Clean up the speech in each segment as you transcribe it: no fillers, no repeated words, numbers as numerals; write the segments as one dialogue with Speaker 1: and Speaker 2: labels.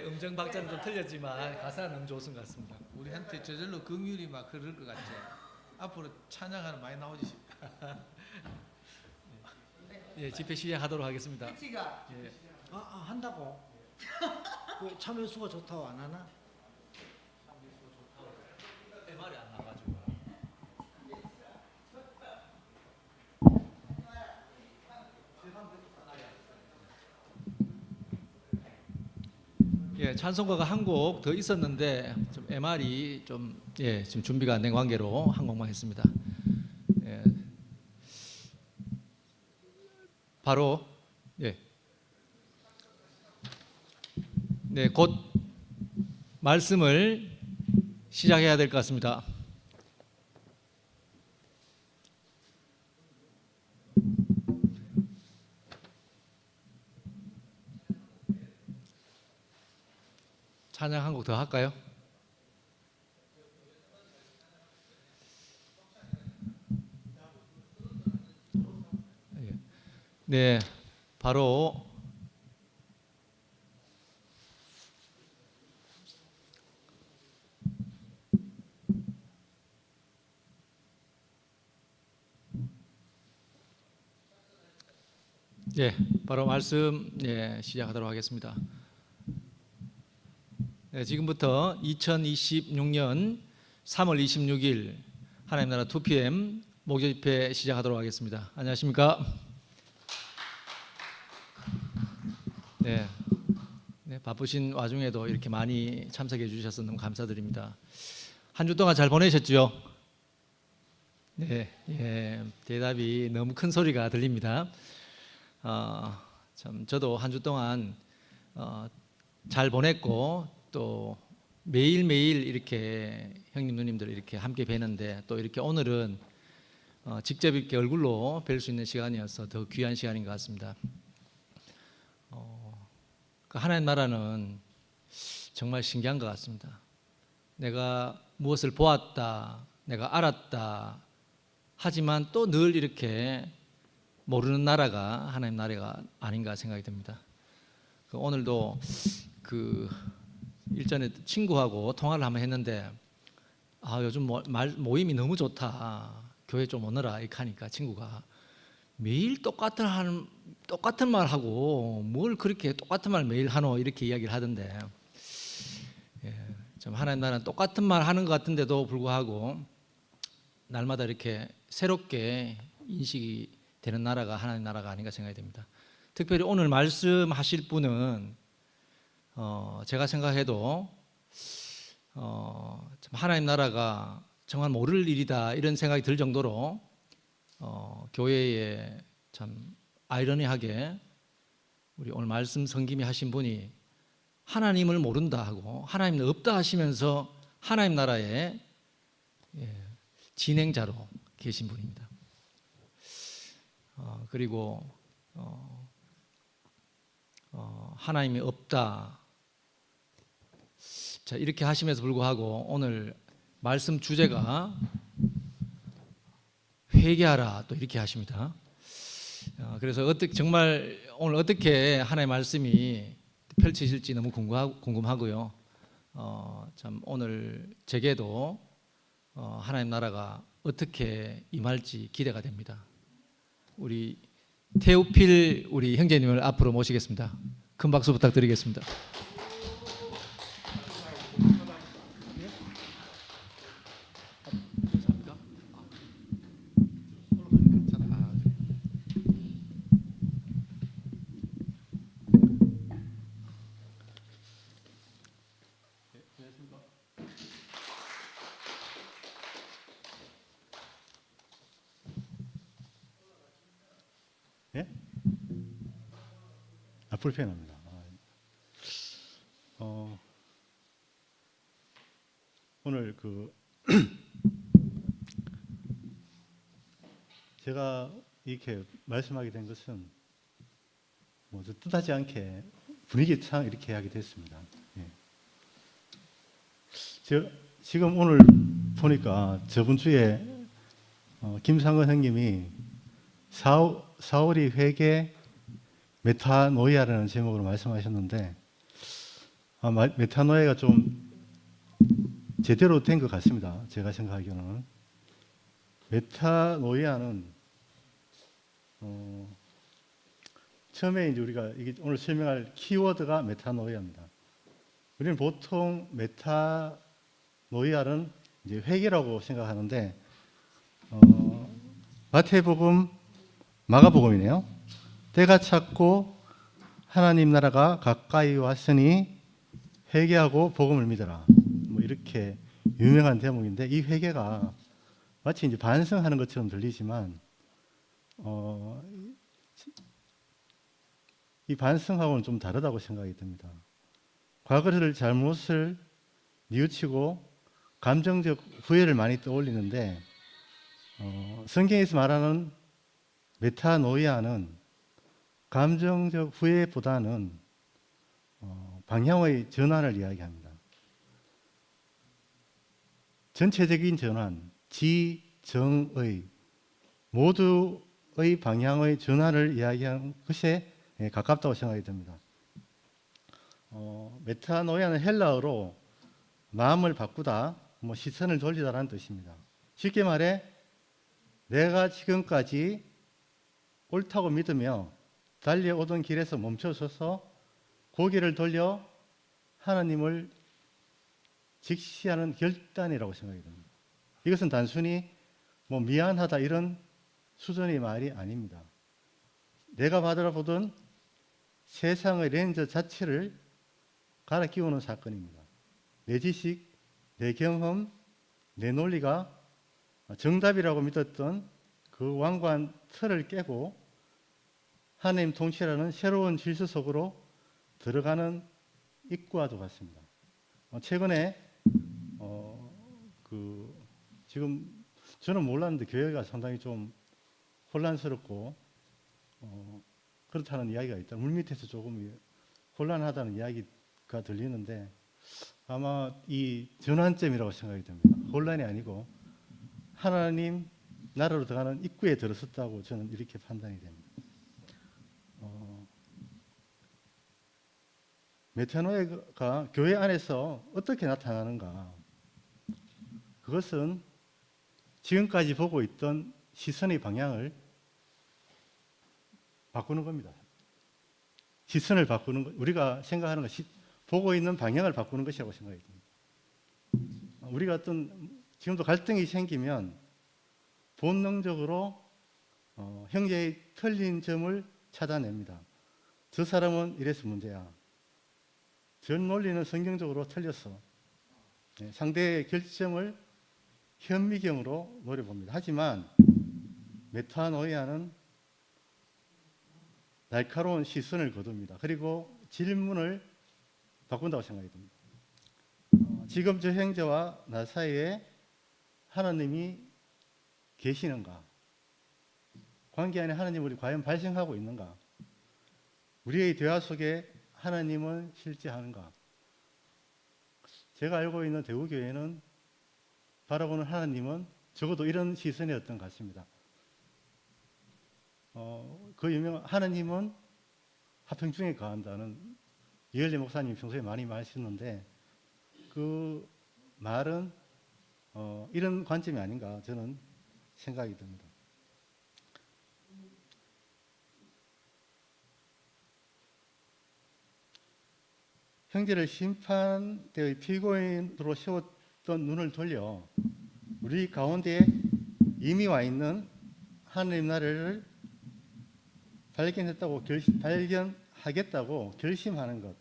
Speaker 1: 음정 박자는 좀 틀렸지만 가사는 너무 좋은 것 같습니다.
Speaker 2: 우리한테 저절로 긍휼이 막 흐를 것 같죠. 앞으로 찬양하는 많이 나오지.
Speaker 1: 예, 집회 시작하도록 하겠습니다. 예.
Speaker 3: 한다고? 왜 참여수가 좋다고 안 하나?
Speaker 1: MR이 안 나가지고. 예, 찬송가가 한 곡 더 있었는데 좀 MR이 좀 지금 준비가 안 된 관계로 한 곡만 했습니다. 예. 바로 곧 말씀을 시작해야 될 것 같습니다. 찬양 한 곡 더 할까요? 네, 바로 바로 말씀 시작하도록 하겠습니다. 지금부터 2026년 3월 26일 하나님 나라 2PM 목요 집회 시작하도록 하겠습니다. 안녕하십니까? 바쁘신 와중에도 이렇게 많이 참석해 주셔서 너무 감사드립니다. 한 주 동안 잘 보내셨죠? 대답이 너무 큰 소리가 들립니다. 참 저도 한 주 동안 잘 보냈고 또 매일매일 이렇게 형님 누님들 이렇게 함께 뵈는데 또 이렇게 오늘은 직접 이렇게 얼굴로 뵐 수 있는 시간이어서 더 귀한 시간인 것 같습니다. 하나님 나라는 정말 신기한 것 같습니다. 내가 무엇을 보았다, 내가 알았다 하지만 또 늘 이렇게 모르는 나라가 하나님 나라가 아닌가 생각이 듭니다. 오늘도 일전에 친구하고 통화를 한번 했는데 요즘 모임이 너무 좋다, 교회 좀 오너라 이렇게 하니까 친구가 매일 똑같은 말 하고 뭘 그렇게 똑같은 말 매일 하노 이렇게 이야기를 하던데, 좀 하나님 나라는 똑같은 말 하는 것 같은데도 불구하고 날마다 이렇게 새롭게 인식이 되는 나라가 하나님 나라가 아닌가 생각이 됩니다. 특별히 오늘 말씀하실 분은 제가 생각해도 참 하나님 나라가 정말 모를 일이다 이런 생각이 들 정도로 교회에 참 아이러니하게 우리 오늘 말씀 성김이 하신 분이 하나님을 모른다 하고 하나님은 없다 하시면서 하나님 나라의 진행자로 계신 분입니다. 그리고 하나님이 없다 이렇게 하심에도 불구하고 오늘 말씀 주제가 회개하라 또 이렇게 하십니다. 그래서 정말 오늘 어떻게 하나님의 말씀이 펼쳐질지 너무 궁금하고요. 참 오늘 제게도 하나님 나라가 어떻게 임할지 기대가 됩니다. 우리 태우필 우리 형제님을 앞으로 모시겠습니다. 큰 박수 부탁드리겠습니다.
Speaker 4: 불편합니다. 오늘 제가 이렇게 말씀하게 된 것은 뜻하지 않게 분위기상 이렇게 하게 됐습니다. 지금 오늘 보니까 저번 주에 김상건 형님이 사울이 회개 메타노이아라는 제목으로 말씀하셨는데 메타노이가 좀 제대로 된 것 같습니다. 제가 생각하기로는 메타노이아는 처음에 이제 우리가 이게 오늘 설명할 키워드가 메타노이아입니다. 우리는 보통 메타노이아는 이제 회개라고 생각하는데 마태복음, 마가복음이네요. 때가 찼고 하나님 나라가 가까이 왔으니 회개하고 복음을 믿어라. 뭐 이렇게 유명한 대목인데 이 회개가 마치 이제 반성하는 것처럼 들리지만 이 반성하고는 좀 다르다고 생각이 듭니다. 과거를 잘못을 뉘우치고 감정적 후회를 많이 떠올리는데 성경에서 말하는 메타노이아는 감정적 후회보다는 방향의 전환을 이야기합니다. 전체적인 전환, 지정의 모두의 방향의 전환을 이야기하는 것에 가깝다고 생각이 듭니다. 메타노이아는 헬라어로 마음을 바꾸다, 시선을 돌리다라는 뜻입니다. 쉽게 말해 내가 지금까지 옳다고 믿으며 달려오던 길에서 멈춰서서 고개를 돌려 하나님을 직시하는 결단이라고 생각이 듭니다. 이것은 단순히 미안하다 이런 수준의 말이 아닙니다. 내가 바라보던 세상의 렌즈 자체를 갈아 끼우는 사건입니다. 내 지식, 내 경험, 내 논리가 정답이라고 믿었던 그 완고한 틀을 깨고 하나님 통치라는 새로운 질서 속으로 들어가는 입구와도 같습니다. 최근에 지금 저는 몰랐는데 교회가 상당히 좀 혼란스럽고 그렇다는 이야기가 있다. 물밑에서 조금 혼란하다는 이야기가 들리는데 아마 이 전환점이라고 생각이 듭니다. 혼란이 아니고 하나님 나라로 들어가는 입구에 들어섰다고 저는 이렇게 판단이 됩니다. 메타노이아가 교회 안에서 어떻게 나타나는가? 그것은 지금까지 보고 있던 시선의 방향을 바꾸는 겁니다. 시선을 바꾸는 것, 우리가 생각하는 것, 보고 있는 방향을 바꾸는 것이라고 생각이 듭니다. 우리가 지금도 갈등이 생기면 본능적으로 형제의 틀린 점을 찾아냅니다. 저 사람은 이래서 문제야. 전 논리는 성경적으로 틀렸어. 상대의 결정을 현미경으로 노려봅니다. 하지만 메타노이아는 날카로운 시선을 거둡니다. 그리고 질문을 바꾼다고 생각이 듭니다. 지금 저 형제와 나 사이에 하나님이 계시는가? 관계 안에 하나님을 과연 발생하고 있는가? 우리의 대화 속에 하나님은 실제하는가? 제가 알고 있는 대구교회는 바라보는 하나님은 적어도 이런 시선이었던 것 같습니다. 그 유명한 하나님은 화평중에 거한다는 이열리 목사님 평소에 많이 말씀하셨는데 그 말은 이런 관점이 아닌가 저는 생각이 듭니다. 형제를 심판대의 피고인으로 세웠던 눈을 돌려 우리 가운데 이미 와 있는 하나님 나라를 발견하겠다고 결심하는 것,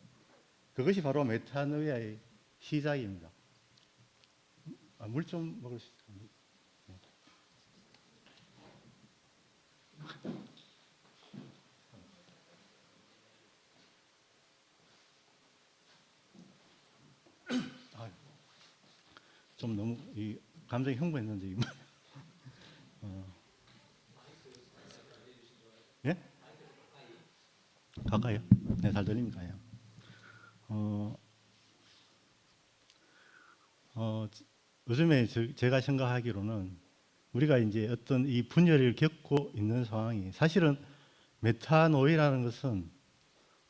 Speaker 4: 그것이 바로 메타노이아의 시작입니다. 물 좀 먹을 수 있습니다. 좀 너무 이 감정이 흥분했는지 예? 가까이요? 네, 잘 들립니다. 요즘에 제가 생각하기로는 우리가 이제 어떤 이 분열을 겪고 있는 상황이 사실은 메타노이라는 것은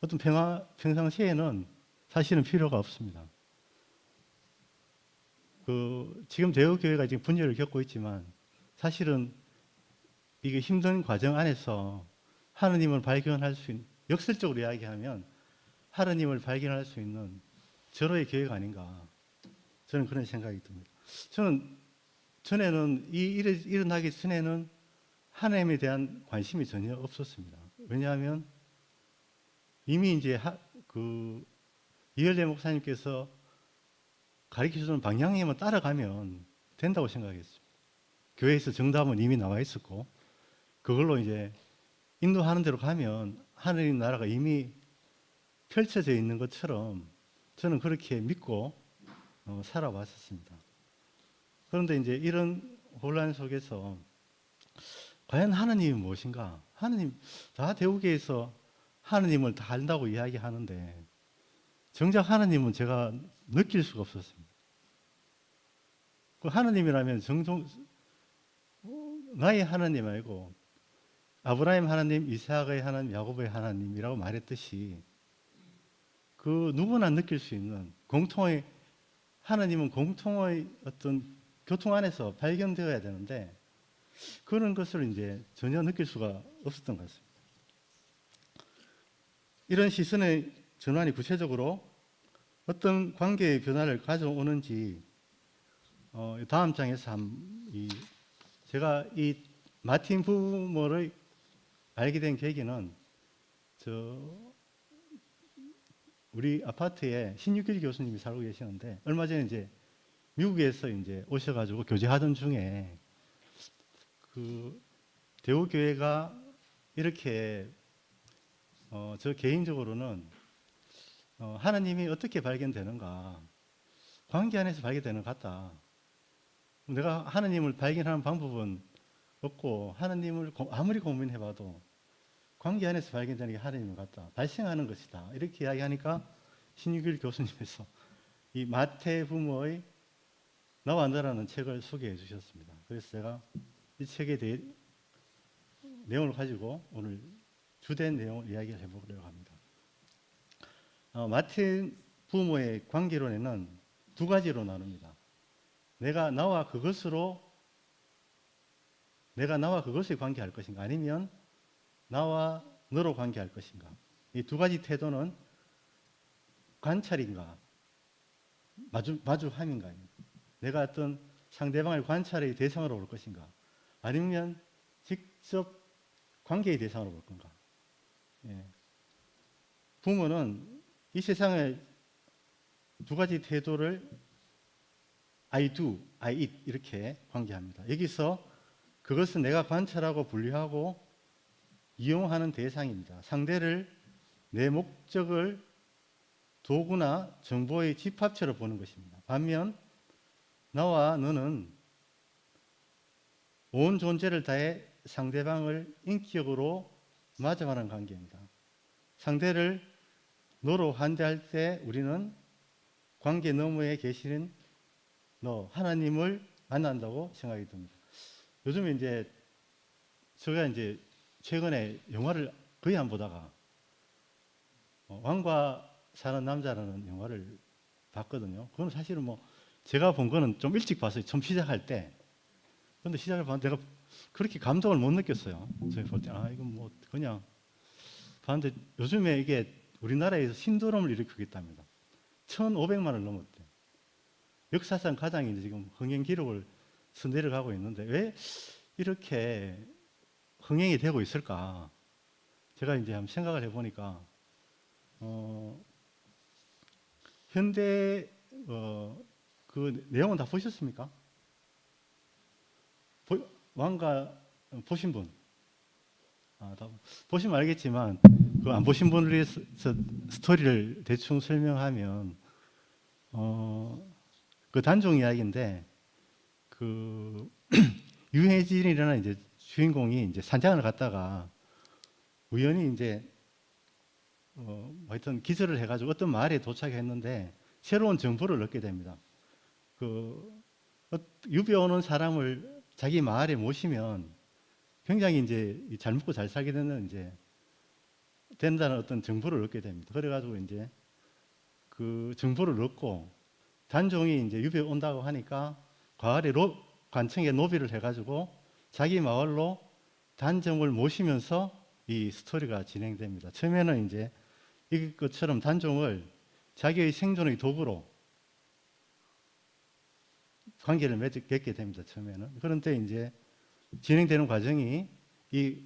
Speaker 4: 어떤 평상시에는 사실은 필요가 없습니다. 지금 대우교회가 지금 분열을 겪고 있지만 사실은 이게 힘든 과정 안에서 하느님을 발견할 수 있는, 역설적으로 이야기하면 하느님을 발견할 수 있는 절호의 교회가 아닌가, 저는 그런 생각이 듭니다. 저는 전에는 이 일이 일어나기 전에는 하나님에 대한 관심이 전혀 없었습니다. 왜냐하면 이미 이제 이열대 목사님께서 가르쳐주는 방향에만 따라가면 된다고 생각했습니다. 교회에서 정답은 이미 나와 있었고 그걸로 이제 인도하는 대로 가면 하느님 나라가 이미 펼쳐져 있는 것처럼 저는 그렇게 믿고 살아왔었습니다. 그런데 이제 이런 혼란 속에서 과연 하느님이 무엇인가? 하느님, 다 대우교에서 하느님을 다 안다고 이야기하는데 정작 하느님은 제가 느낄 수가 없었습니다. 그 하느님이라면 나의 하느님 아니고 아브라함 하나님, 이삭의 하나님, 야곱의 하나님이라고 말했듯이 그 누구나 느낄 수 있는 공통의, 하나님은 공통의 어떤 교통 안에서 발견되어야 되는데 그런 것을 이제 전혀 느낄 수가 없었던 것 같습니다. 이런 시선의 전환이 구체적으로 어떤 관계의 변화를 가져오는지 다음 장에서 제가 이 마틴 부모를 알게 된 계기는 우리 아파트에 신육길 교수님이 살고 계시는데 얼마 전에 이제 미국에서 이제 오셔가지고 교제하던 중에 대우교회가 이렇게 저 개인적으로는 하나님이 어떻게 발견되는가, 관계 안에서 발견되는 것 같다. 내가 하나님을 발견하는 방법은 없고 하나님을 아무리 고민해봐도 관계 안에서 발견되는 게 하나님인 것 같다. 발생하는 것이다. 이렇게 이야기하니까 신유길 교수님께서 이 마태 부모의 나와 너라는 책을 소개해 주셨습니다. 그래서 제가 이 책에 대해 내용을 가지고 오늘 주된 내용을 이야기를 해보려고 합니다. 마태 부모의 관계론에는 두 가지로 나눕니다. 내가 나와 그것에 관계할 것인가, 아니면 나와 너로 관계할 것인가. 이 두 가지 태도는 관찰인가, 마주함인가입니다. 내가 어떤 상대방을 관찰의 대상으로 볼 것인가, 아니면 직접 관계의 대상으로 볼 건가. 부모는 이 세상의 두 가지 태도를 I do, I eat 이렇게 관계합니다. 여기서 그것은 내가 관찰하고 분류하고 이용하는 대상입니다. 상대를 내 목적을 도구나 정보의 집합체로 보는 것입니다. 반면 나와 너는 온 존재를 다해 상대방을 인격으로 맞아가는 관계입니다. 상대를 너로 환대할 때 우리는 관계 너머에 계시는 너, 하나님을 만난다고 생각이 듭니다. 요즘에 이제 제가 이제 최근에 영화를 거의 안 보다가 왕과 사는 남자라는 영화를 봤거든요. 그건 사실은 제가 본 거는 좀 일찍 봤어요. 처음 시작할 때. 그런데 시작을 봤는데 내가 그렇게 감동을 못 느꼈어요. 저희 볼 때 이건 그냥 봤는데 요즘에 이게 우리나라에서 신도림을 일으키겠답니다. 1,500만을 넘었대요. 역사상 가장 이제 지금 흥행 기록을 내려가고 있는데 왜 이렇게 흥행이 되고 있을까? 제가 이제 한번 생각을 해보니까 현대 그 내용은 다 보셨습니까? 왕가 보신 분? 다 보시면 알겠지만 그 안 보신 분을 위해서 스토리를 대충 설명하면 그 단종 이야기인데 그 유해진이라는 이제 주인공이 이제 산장을 갔다가 우연히 이제 하여튼 기절을 해가지고 어떤 마을에 도착했는데 새로운 정보를 얻게 됩니다. 유배 오는 사람을 자기 마을에 모시면 굉장히 이제 잘 먹고 잘 살게 되는 이제 된다는 어떤 정보를 얻게 됩니다. 그래가지고 이제 그 정보를 얻고 단종이 이제 유배 온다고 하니까 과거에 관청에 노비를 해가지고 자기 마을로 단종을 모시면서 이 스토리가 진행됩니다. 처음에는 이제 이것처럼 단종을 자기의 생존의 도구로 관계를 맺게 됩니다. 처음에는. 그런데 이제 진행되는 과정이 이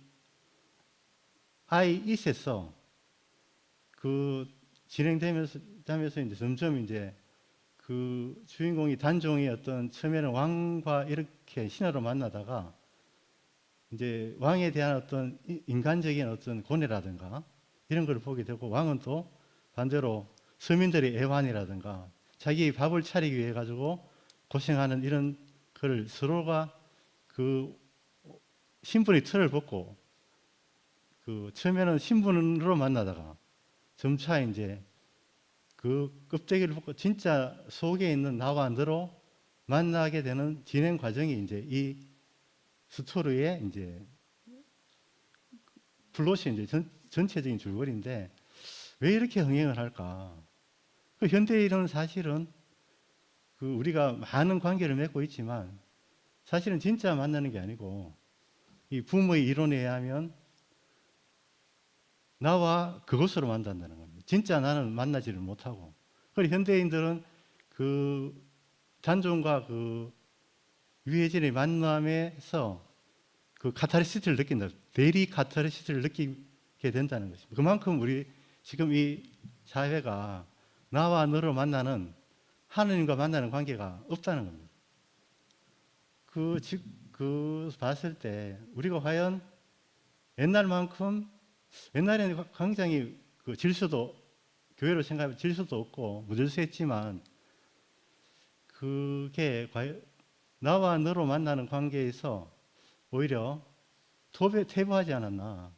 Speaker 4: I.it에서 그 진행되면서 이제 점점 이제 그 주인공이 단종이 어떤 처음에는 왕과 이렇게 신하로 만나다가 이제 왕에 대한 어떤 인간적인 어떤 고뇌라든가 이런 걸 보게 되고, 왕은 또 반대로 서민들의 애환이라든가 자기 밥을 차리기 위해 가지고 고생하는 이런 걸 서로가 그 신분의 틀을 벗고 그 처음에는 신분으로 만나다가 점차 이제 그 껍데기를 벗고 진짜 속에 있는 나와 너로 만나게 되는 진행 과정이 이제 이 스토리의 이제 플롯이 이제 전체적인 줄거리인데, 왜 이렇게 흥행을 할까? 그 현대인은 사실은 그 우리가 많은 관계를 맺고 있지만 사실은 진짜 만나는 게 아니고, 이 부모의 이론에 의하면 나와 그것으로 만난다는 겁니다. 진짜 나는 만나지를 못하고. 그리고 현대인들은 그 단종과 그 유해진의 만남에서 그 카타르시스를 느낀다. 대리 카타르시스를 느끼게 된다는 것입니다. 그만큼 우리 지금 이 사회가 나와 너를 만나는, 하느님과 만나는 관계가 없다는 겁니다. 그 봤을 때 우리가 과연 옛날만큼, 옛날에는 굉장히 그 질서도, 교회로 생각하면 질서도 없고 무질서했지만, 그게 과연 나와 너로 만나는 관계에서 오히려 퇴보하지 않았나.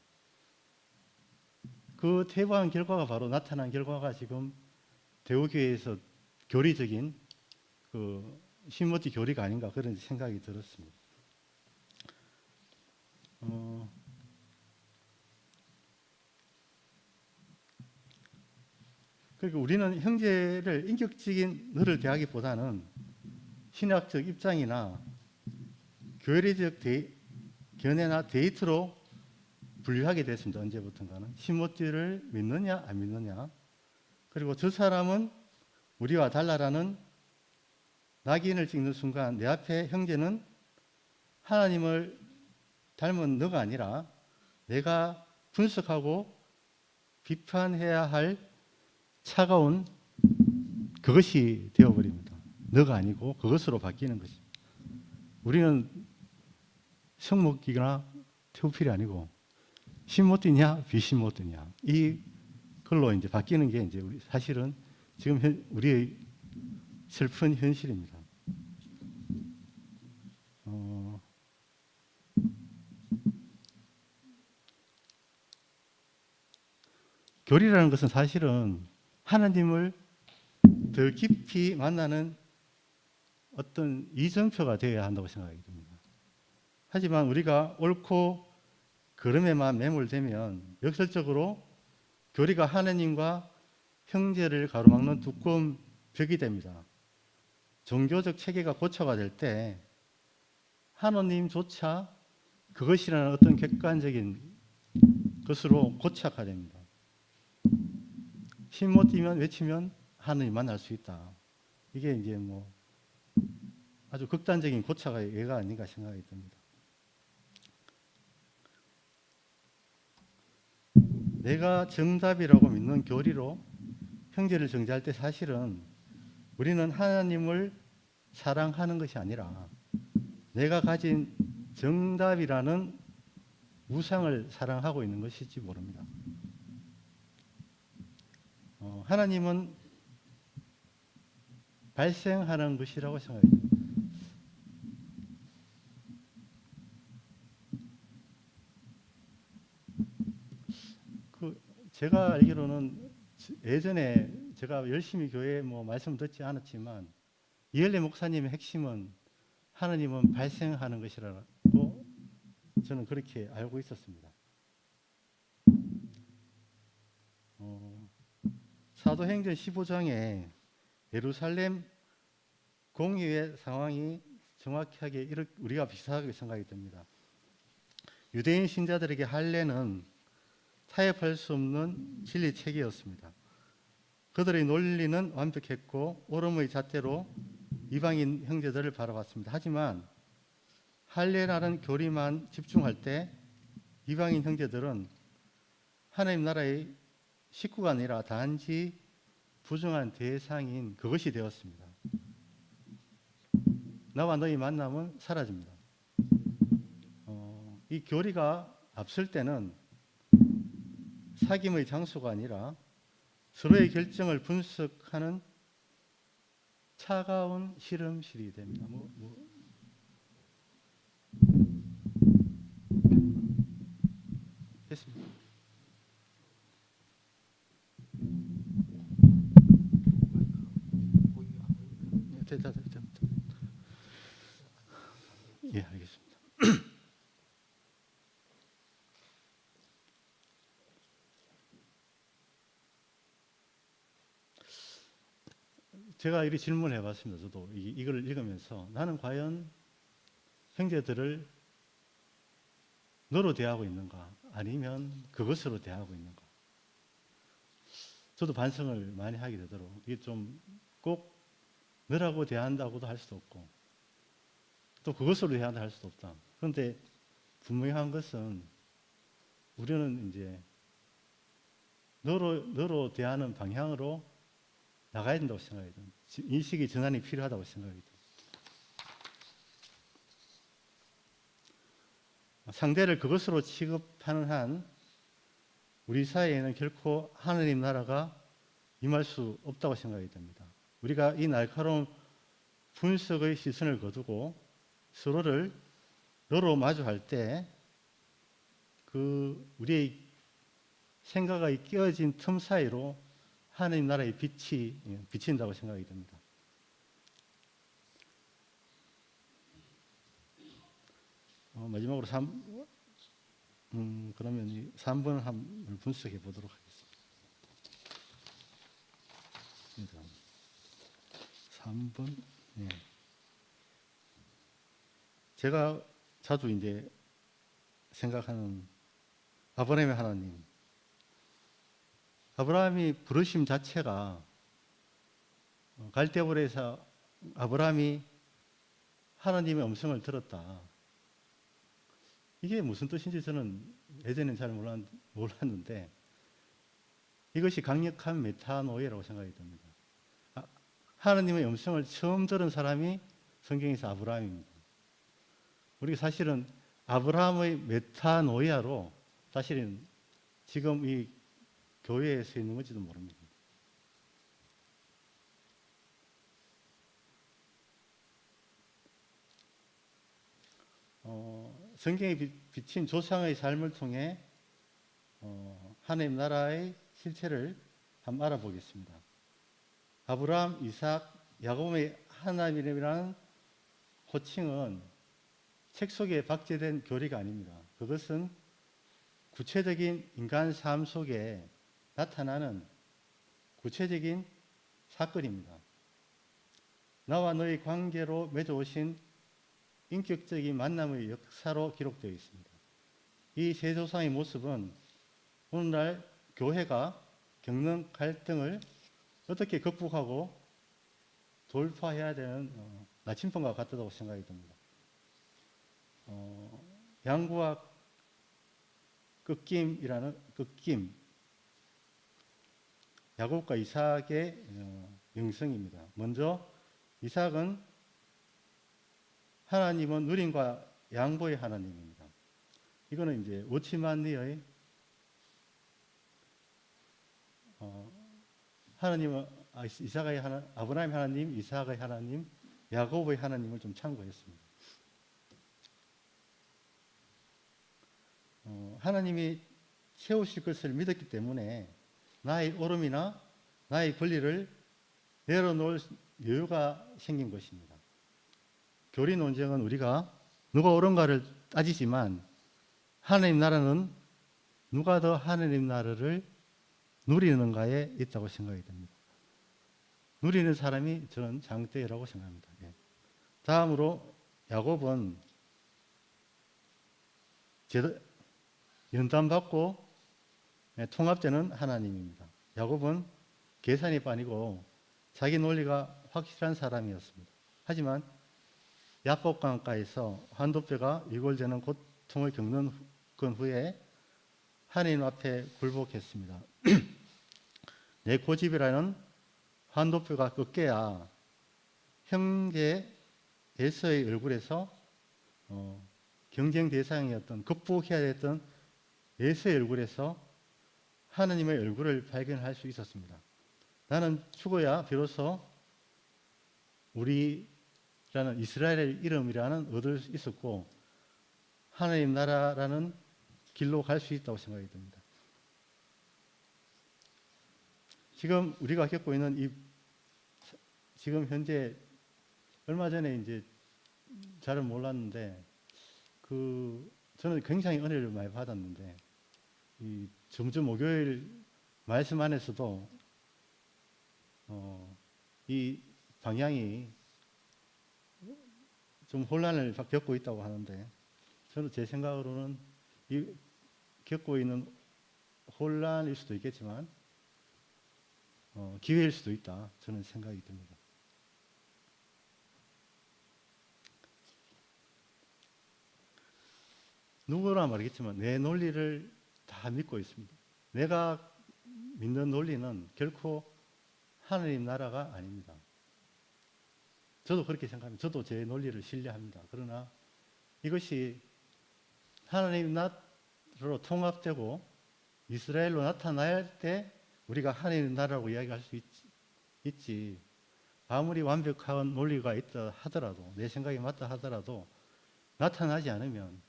Speaker 4: 그 퇴보한 결과가 바로 나타난 결과가 지금 대우교회에서 교리적인 그 신모티 교리가 아닌가, 그런 생각이 들었습니다. 그러니까 우리는 형제를 인격적인 너를 대하기보다는 신학적 입장이나 교리적 견해나 데이트로 분류하게 됐습니다. 언제부턴가는. 신모티를 믿느냐 안 믿느냐, 그리고 저 사람은 우리와 달라라는 낙인을 찍는 순간 내 앞에 형제는 하나님을 닮은 너가 아니라 내가 분석하고 비판해야 할 차가운 그것이 되어버립니다. 너가 아니고 그것으로 바뀌는 것입니다. 우리는 성목이나 테오필이 아니고 신모티냐 비신모티냐, 이 걸로 이제 바뀌는 게 이제 우리 사실은 지금 우리의 슬픈 현실입니다. 교리라는 것은 사실은 하나님을 더 깊이 만나는 어떤 이정표가 되어야 한다고 생각이 듭니다. 하지만 우리가 옳고 그름에만 매몰되면 역설적으로 교리가 하나님과 형제를 가로막는 두꺼운 벽이 됩니다. 종교적 체계가 고쳐가 될 때 하나님조차 그것이라는 어떤 객관적인 것으로 고착화됩니다. 신모티면 외치면 하나님 만날 수 있다. 이게 이제 뭐 아주 극단적인 고착의 예가 아닌가 생각이 듭니다. 내가 정답이라고 믿는 교리로 형제를 정죄할 때 사실은 우리는 하나님을 사랑하는 것이 아니라 내가 가진 정답이라는 우상을 사랑하고 있는 것일지 모릅니다. 하나님은 발생하는 것이라고 생각합니다. 제가 알기로는 예전에 제가 열심히 교회 뭐 말씀 듣지 않았지만 이엘레 목사님의 핵심은 하나님은 발생하는 것이라고 저는 그렇게 알고 있었습니다. 사도행전 15장에 예루살렘 공의회 상황이 정확하게 우리가 비슷하게 생각이 됩니다. 유대인 신자들에게 할례는 타협할 수 없는 진리 체계였습니다. 그들의 논리는 완벽했고 옳음의 잣대로 이방인 형제들을 바라봤습니다. 하지만 할례라는 교리만 집중할 때 이방인 형제들은 하나님 나라의 식구가 아니라 단지 부정한 대상인 그것이 되었습니다. 나와 너희 만남은 사라집니다. 이 교리가 앞설 때는 사귐의 장소가 아니라 서로의 결정을 분석하는 차가운 실험실이 됩니다. 됐습니다. 됐다. 예, 알겠습니다. 제가 이렇게 질문을 해봤습니다. 저도 이걸 읽으면서 나는 과연 형제들을 너로 대하고 있는가 아니면 그것으로 대하고 있는가. 저도 반성을 많이 하게 되도록 이게 좀 꼭 너라고 대한다고도 할 수도 없고 또 그것으로 대한다 할 수도 없다. 그런데 분명한 것은 우리는 이제 너로 대하는 방향으로 나가야 된다고 생각해요. 인식의 전환이 필요하다고 생각해요. 상대를 그것으로 취급하는 한 우리 사회에는 결코 하느님 나라가 임할 수 없다고 생각이 됩니다. 우리가 이 날카로운 분석의 시선을 거두고 서로를 너로 마주할 때 우리의 생각이 끼어진 틈 사이로 하나님 나라의 빛이 비친다고 생각이 됩니다. 마지막으로 그러면 3번 한번 분석해 보도록 하겠습니다. 3번. 네. 제가 자주 이제 생각하는 아브라함의 하나님. 아브라함이 부르심 자체가 갈대굴에서 아브라함이 하나님의 음성을 들었다. 이게 무슨 뜻인지 저는 예전엔 잘 몰랐는데 이것이 강력한 메타노예라고 생각이 듭니다. 하나님의 음성을 처음 들은 사람이 성경에서 아브라함입니다. 우리가 사실은 아브라함의 메타노이아로 사실은 지금 이 교회에 서 있는 건지도 모릅니다. 성경에 비친 조상의 삶을 통해 하나님 나라의 실체를 한번 알아보겠습니다. 아브라함, 이삭, 야곱의 하나님이라는 호칭은 책 속에 박제된 교리가 아닙니다. 그것은 구체적인 인간 삶 속에 나타나는 구체적인 사건입니다. 나와 너의 관계로 맺어오신 인격적인 만남의 역사로 기록되어 있습니다. 이 세 조상의 모습은 오늘날 교회가 겪는 갈등을 어떻게 극복하고 돌파해야 되는 나침반과 같다고 생각이 듭니다. 양구와 꺾임, 야곱과 이삭의 영성입니다. 먼저 이삭은 하나님은 누림과 양보의 하나님입니다. 이거는 이제 워치만리의 하나님은 이삭의 하나님, 아브라함의 하나님, 이삭의 하나님, 야곱의 하나님을 좀 참고했습니다. 하나님이 채우실 것을 믿었기 때문에 나의 옳음이나 나의 권리를 내려놓을 여유가 생긴 것입니다. 교리 논쟁은 우리가 누가 옳은가를 따지지만 하나님 나라는 누가 더 하나님 나라를 누리는가에 있다고 생각이 됩니다. 누리는 사람이 저는 장대라고 생각합니다. 예. 다음으로 야곱은 연단받고 통합되는 하나님입니다. 야곱은 계산이 빠니고 자기 논리가 확실한 사람이었습니다. 하지만 야복 강가에서 환도뼈가 이골되는 고통을 겪는 후에 하나님 앞에 굴복했습니다. 내 고집이라는 환도뼈가 꺾여야 형제 에서의 얼굴에서 경쟁 대상이었던 극복해야 했던 에서의 얼굴에서 하나님의 얼굴을 발견할 수 있었습니다. 나는 죽어야 비로소 우리라는 이스라엘의 이름이라는 얻을 수 있었고 하나님 나라라는 길로 갈 수 있다고 생각이 듭니다. 지금 우리가 겪고 있는 지금 현재 얼마 전에 이제 잘은 몰랐는데 저는 굉장히 은혜를 많이 받았는데 점점 목요일 말씀 안에서도 이 방향이 좀 혼란을 겪고 있다고 하는데 저는 제 생각으로는 겪고 있는 혼란일 수도 있겠지만 기회일 수도 있다 저는 생각이 듭니다. 누구나 말하겠지만 내 논리를 다 믿고 있습니다. 내가 믿는 논리는 결코 하나님 나라가 아닙니다. 저도 그렇게 생각합니다. 저도 제 논리를 신뢰합니다. 그러나 이것이 하나님 나라로 통합되고 이스라엘로 나타날 때 우리가 하나님 나라라고 이야기할 수 있지. 아무리 완벽한 논리가 있다 하더라도 내 생각이 맞다 하더라도 나타나지 않으면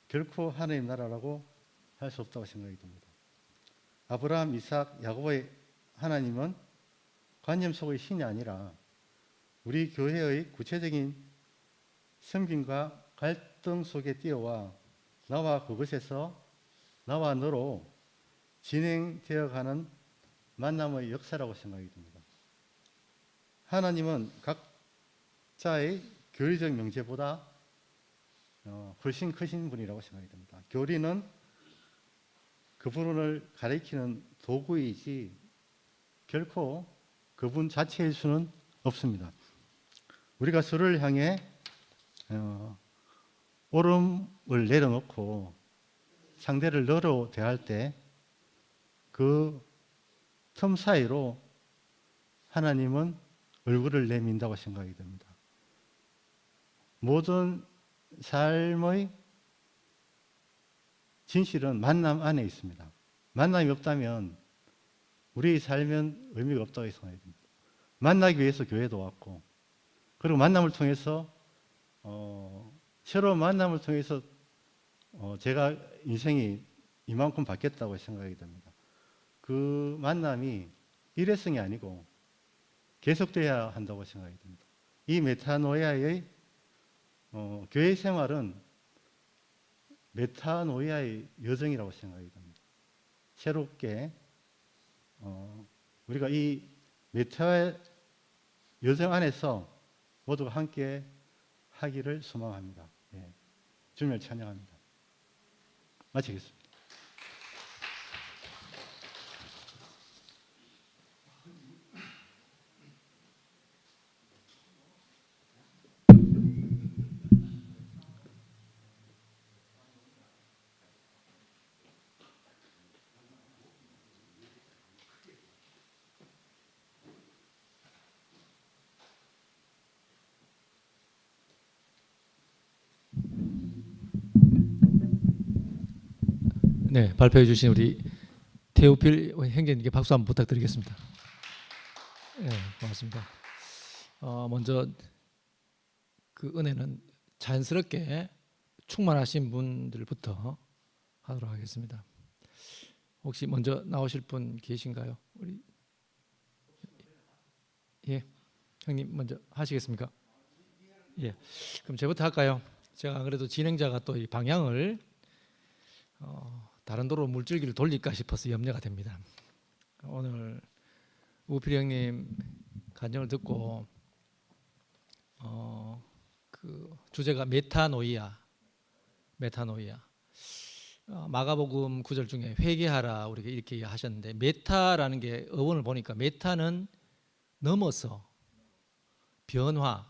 Speaker 4: 결코 하나님 나라라고 할 수 없다고 생각이 듭니다. 아브라함, 이삭, 야곱의 하나님은 관념 속의 신이 아니라 우리 교회의 구체적인 섬김과 갈등 속에 뛰어와 나와 그것에서 나와 너로 진행되어가는 만남의 역사라고 생각이 듭니다. 하나님은 각자의 교리적 명제보다 훨씬 크신 분이라고 생각이 듭니다. 교리는 그분을 가리키는 도구이지 결코 그분 자체일 수는 없습니다. 우리가 서로를 향해 오름을 내려놓고 상대를 너로 대할 때 그 틈 사이로 하나님은 얼굴을 내민다고 생각이 됩니다. 모든 삶의 진실은 만남 안에 있습니다. 만남이 없다면 우리의 삶은 의미가 없다고 생각이 듭니다. 만나기 위해서 교회도 왔고 그리고 만남을 통해서 새로운 만남을 통해서 제가 인생이 이만큼 바뀌었다고 생각이 됩니다. 그 만남이 일회성이 아니고 계속돼야 한다고 생각이 듭니다. 이 메타노이아의 교회 생활은 메타노이아의 여정이라고 생각이 됩니다. 새롭게 우리가 이 메타 여정 안에서 모두가 함께 하기를 소망합니다. 예. 주님을 찬양합니다. 마치겠습니다.
Speaker 1: 네, 발표해 주신 우리 태우필 행정님께 박수 한번 부탁드리겠습니다. 네, 고맙습니다. 먼저 그 은혜는 자연스럽게 충만하신 분들부터 하도록 하겠습니다. 혹시 먼저 나오실 분 계신가요? 우리 예, 형님 먼저 하시겠습니까? 예, 그럼 저부터 할까요? 제가 안 그래도 진행자가 또 이 방향을 다른 도로 물줄기를 돌릴까 싶어서 염려가 됩니다. 오늘 우필이 형님 간증을 듣고 그 주제가 메타노이아. 마가복음 9절 중에 회개하라 우리가 이렇게 하셨는데 메타라는 게 어원을 보니까 메타는 넘어서 변화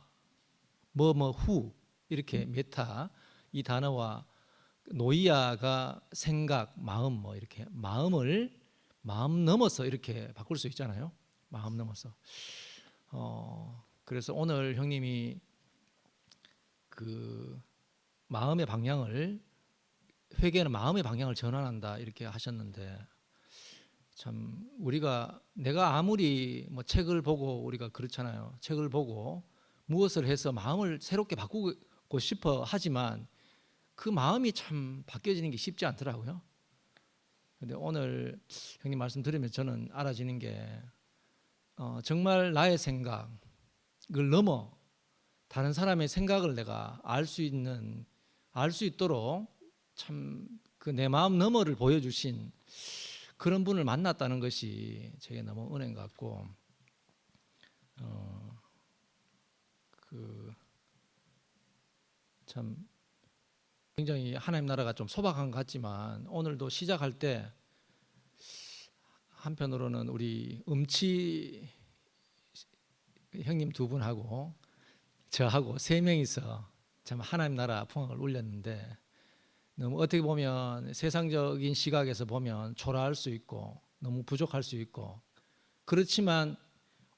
Speaker 1: 후 이렇게 메타 이 단어와 노이아가 생각 마음 이렇게 마음 넘어서 이렇게 바꿀 수 있잖아요. 마음 넘어서 그래서 오늘 형님이 그 마음의 방향을 회개는 마음의 방향을 전환한다 이렇게 하셨는데 참 내가 아무리 뭐 책을 보고 우리가 그렇잖아요. 책을 보고 무엇을 해서 마음을 새롭게 바꾸고 싶어 하지만 그 마음이 참 바뀌어지는 게 쉽지 않더라고요. 근데 오늘 형님 말씀 들으면 저는 알아지는 게 정말 나의 생각을 넘어 다른 사람의 생각을 내가 알 수 있도록 참 그 내 마음 너머를 보여주신 그런 분을 만났다는 것이 제게 너무 은혜인 것 같고 참 굉장히 하나님 나라가 좀 소박한 것 같지만 오늘도 시작할 때 한편으로는 우리 음치 형님 두 분하고 저하고 세 명이서 참 하나님 나라 풍악을 울렸는데 너무 어떻게 보면 세상적인 시각에서 보면 초라할 수 있고 너무 부족할 수 있고 그렇지만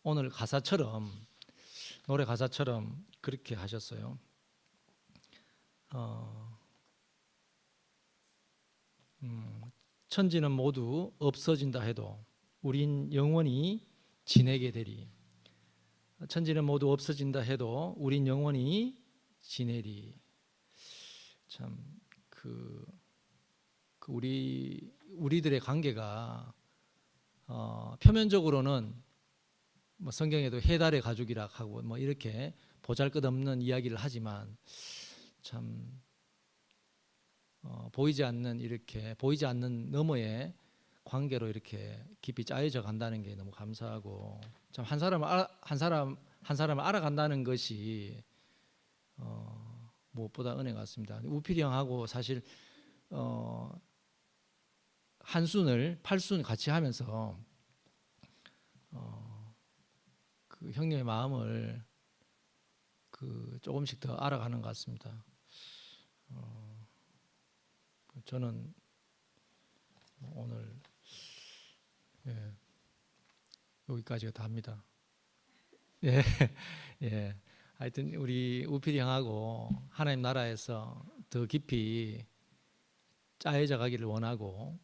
Speaker 1: 오늘 노래 가사처럼 그렇게 하셨어요. 천지는 모두 없어진다 해도 우린 영원히 지내게 되리. 천지는 모두 없어진다 해도 우린 영원히 지내리. 참 우리들의 관계가 표면적으로는 뭐 성경에도 해달의 가족이라 하고 뭐 이렇게 보잘것없는 이야기를 하지만 참 보이지 않는 너머의 관계로 이렇게 깊이 짜여져 간다는 게 너무 감사하고 참 한 사람을 알아간다는 것이 무엇보다 은혜 같습니다. 우필이 형하고 사실 팔순 같이 하면서 그 형님의 마음을 조금씩 더 알아가는 것 같습니다. 저는 오늘 여기까지가 다입니다. 예, 예. 하여튼 우리 우필이 형하고 하나님 나라에서 더 깊이 짜여져 가기를 원하고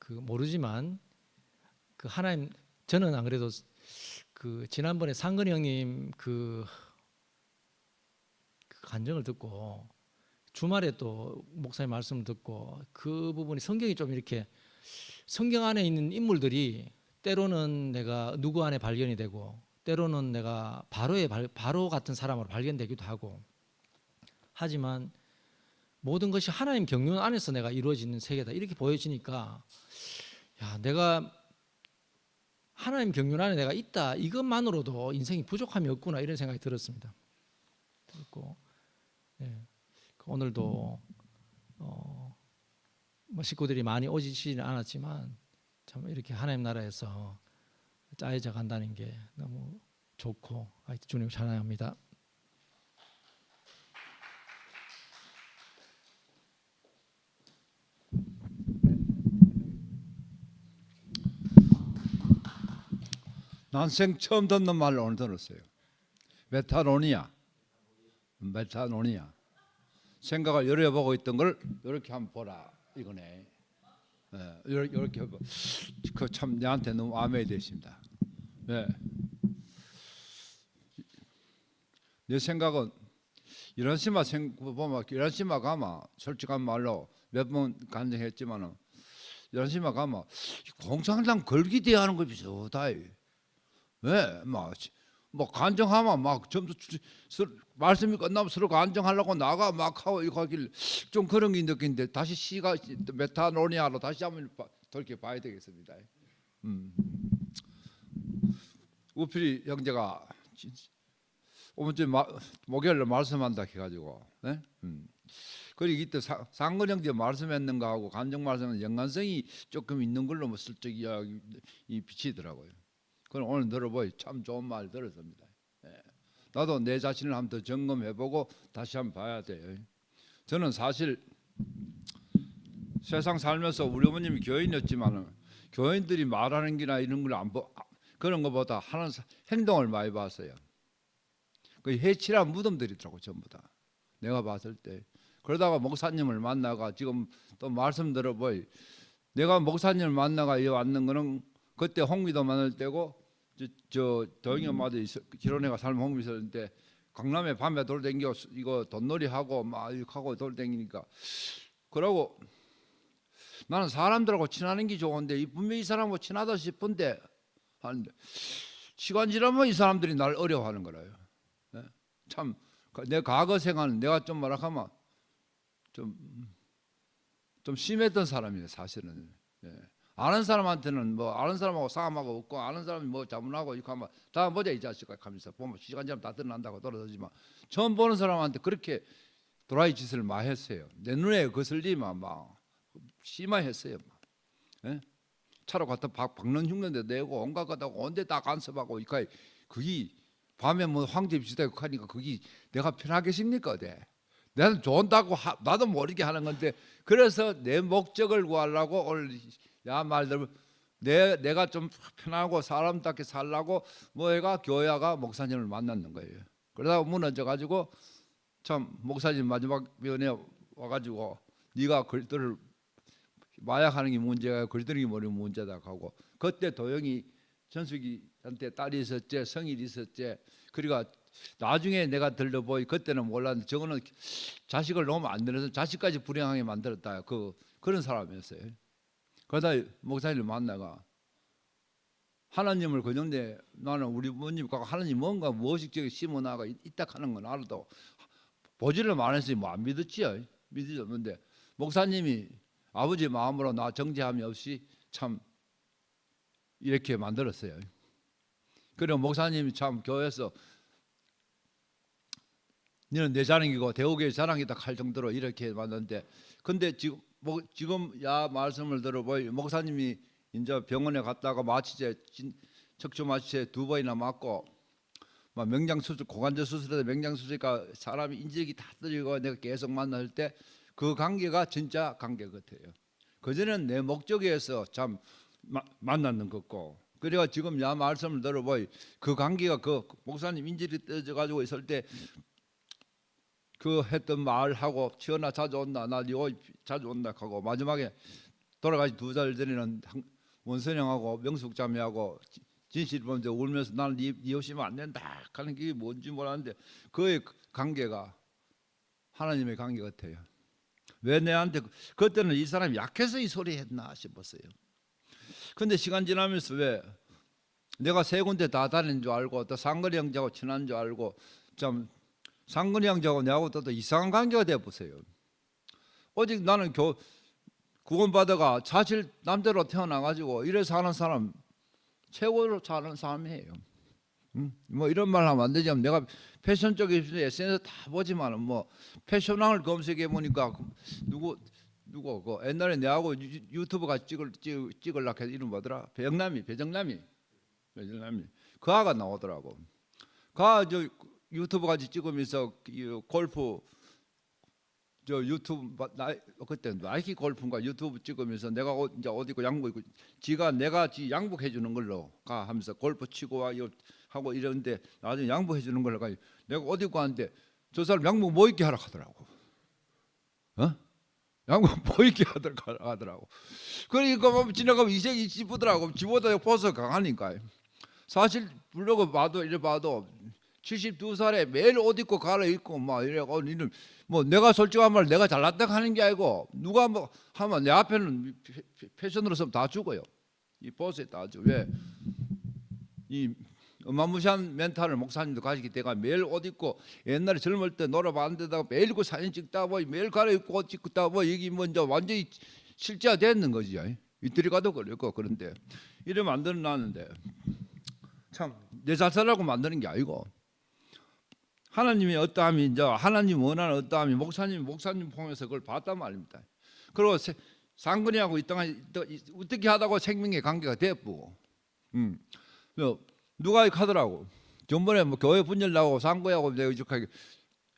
Speaker 1: 모르지만 하나님 저는 안 그래도 지난번에 상근이 형님 그 간증을 듣고 주말에 또 목사님 말씀을 듣고 그 부분이 성경이 좀 이렇게 성경 안에 있는 인물들이 때로는 내가 누구 안에 발견이 되고 때로는 내가 바로 같은 사람으로 발견되기도 하고 하지만 모든 것이 하나님 경륜 안에서 내가 이루어지는 세계다 이렇게 보여지니까 내가 하나님 경륜 안에 내가 있다 이것만으로도 인생이 부족함이 없구나 이런 생각이 들었습니다. 그렇고 오늘도 식구들이 많이 오시지는 않았지만 참 이렇게 하나님 나라에서 짜여져 간다는 게 너무 좋고 하여튼 주님 찬양합니다.
Speaker 5: 난생 처음 듣는 말을 오늘 들었어요. 메타노니아. 생각을 열어보고 있던 걸 이렇게 한번 보라 이거네. 이렇게 참 내한테 너무 아멘이 됐습니다. 내 생각은 이런시마 보면 이런시마 가마 솔직한 말로 몇 번 간증했지만은 이런시마 가마 공산당 걸기대하는 거 비슷하다. 막 뭐 간증하면 막 점수 말씀이 끝나면 서로 간증하려고 나가 막 하고 이거 하길 좀 그런 게 느끼는데 다시 시가 메타노니아로 다시 한번 돌이켜 봐야 되겠습니다. 우필이 형제가 오늘째 목요일로 말씀한다 해가지고, 네? 그리고 이때 상근 형제 말씀했는가 하고 간증 말씀은 연관성이 조금 있는 걸로 뭐 슬쩍 이 비치더라고요. 그럼 오늘 들어보니 참 좋은 말 들었습니다. 예. 나도 내 자신을 한번 더 점검해보고 다시 한번 봐야 돼요. 저는 사실 세상 살면서 우리 어머님이 교인이었지만 교인들이 말하는 게나 이런 걸 안 그런 것보다 하는 행동을 많이 봤어요. 그 해칠한 무덤들이더라고 전부 다. 내가 봤을 때. 그러다가 목사님을 만나가 지금 또 말씀 들어보니 내가 목사님을 만나가 이 왔는 거는 그때 홍미도 만날 때고 저 도영이 엄마도 기론회가 삶 홍미 있었는데 강남에 밤에 돌아다니고 이거 돈놀이 하고 막 이렇게 하고 돌아다니니까 그러고 나는 사람들하고 친하는 게 좋은데 분명히 이 사람하고 친하다 싶은데 하는데 시간 지나면 이 사람들이 날 어려워하는 거라요. 네? 참 내 과거 생활은 내가 좀 말하면 좀 심했던 사람이에요 사실은. 예. 아는 사람한테는 뭐 아는 사람하고 싸움하고 없고 아는 사람이 뭐 자문하고 이렇게 하면 다 보자 이 자식아 하면서 보면 시간 지나면 다 드러난다고 떨어지지만 처음 보는 사람한테 그렇게 도라이 짓을 많이 했어요. 내 눈에 거슬리면 막 심하했어요. 예? 차로 갔다 박는 흉내도 내고 온갖 것하고 온데 다 간섭하고 이까 그게 밤에 뭐 황제 비슷하게 하니까 그게 내가 편하겠습니까? 내가 좋다고 나도 모르게 하는 건데 그래서 내 목적을 구하려고 오늘 야 말대로 내가 좀 편하고 사람답게 살라고 뭐해가 교회가 목사님을 만났는 거예요. 그러다가 무너져 가지고 참 목사님 마지막 면에 와가지고 네가 글들을 마약하는 게 문제가 글들이 뭐니 문제다 하고 그때 도영이 전숙이한테 딸이 있었지 성일이 있었지 그러니까 나중에 내가 들려보이 그때는 몰랐는데 저거는 자식을 너무 안 들여서 자식까지 불행하게 만들었다 그런 사람이었어요. 그러다 목사님을 만나가 하나님을 그전에 나는 우리 부모님과 하나님 뭔가 무의식적으로 심어나가 있다 하는 건 알아도 보지를 말했으니 뭐 안 믿었지요. 믿지 않는데 목사님이 아버지 마음으로 나 정죄함이 없이 참 이렇게 만들었어요. 그리고 목사님이 참 교회에서 너는 내 자랑이고 대우교회 자랑이다 할 정도로 이렇게 만드는데 근데 지금 야 말씀을 들어보니 목사님이 이제 병원에 갔다가 마취제 척추 마취제 2번이나 맞고 막 명장 수술 고관절 수술에 명장 수술이니까 사람이 인질이 다 떨리고 내가 계속 만날 때 그 관계가 진짜 관계 같아요. 그전에는 내 목적에서 참 만났는 거고 그래가 지금 야 말씀을 들어보니 그 관계가 그 목사님 인질이 떨어져 가지고 있을 때 그 했던 말하고 치어나 자주 온다 나 이거 자주 온다 하고 마지막에 돌아가시 2달 전에는 원선영하고 명숙자매하고 진실 보면서 울면서 나는 네 없이면 안 된다 하는 게 뭔지 몰랐는데 그의 관계가 하나님의 관계 같아요. 왜 내한테 그때는 이 사람이 약해서 이 소리 했나 싶었어요. 근데 시간 지나면서 왜 내가 세 군데 다 다닌 줄 알고 또 상근이 형제하고 친한 줄 알고 참 상근이 형제하고 내하고 또 이상한 관계가 되어 보세요. 오직 나는 구원받아가 사실 남대로 태어나가지고 이래 사는 사람 최고로 사는 사람이에요. 뭐 이런 말 하면 안 되지만 내가 패션 쪽에 SNS 다 보지만 뭐 패션왕을 검색해 보니까 누구 그 옛날에 내하고 유튜브 같이 찍으려고 해서 이름 뭐더라 배정남이 그 아가 나오더라고. 저 유튜브 같이 찍으면서 골프 저 유튜브 그때 나이키 골프인가 유튜브 찍으면서 내가 이제 어디 있고 양복 입고 지가 내가 양복해 주는 걸로 가 하면서 골프 치고 와 하고 이러는데 나중에 양복해 주는 걸로 가 내가 어디 있고 하는데 저 사람 양복 뭐 입게 하라 하더라고. 양복 뭐 입게 하더라고. 그러니까 지나가면 이색이 이쁘더라고. 지보다 포스 강하니까. 사실 블로그 봐도 이래 봐도 72살에 매일 옷 입고 갈아입고 막 이래고 뭐 내가 솔직한 말 내가 잘났다 하는 게 아니고 누가 뭐 하면 내 앞에는 패션으로 쓰면 다 죽어요. 이 보스에 다 죽어. 왜? 이 어마무시한 멘탈을 목사님도 가지기 때문에 매일 옷 입고 옛날에 젊을 때 놀아봤는데다가 매일 그 사진 찍다 보니 매일 갈아입고 옷 찍다 보니 이게 먼저 완전히 실제화됐는 거지. 이틀이 가도 걸렸고. 그런데 이래 만들어놨는데 참 내 자살하고 만드는 게 아니고 하나님의 어떠함이 이제 하나님 원하는 어떠함이 목사님 통해서 그걸 봤단 말입니다. 그리고 상근이하고 이 땅에 어떻게 하다고 생명의 관계가 됐고, 누가 이렇게 하더라고. 전번에 뭐 교회 분열나고 상근하고 내가 이렇게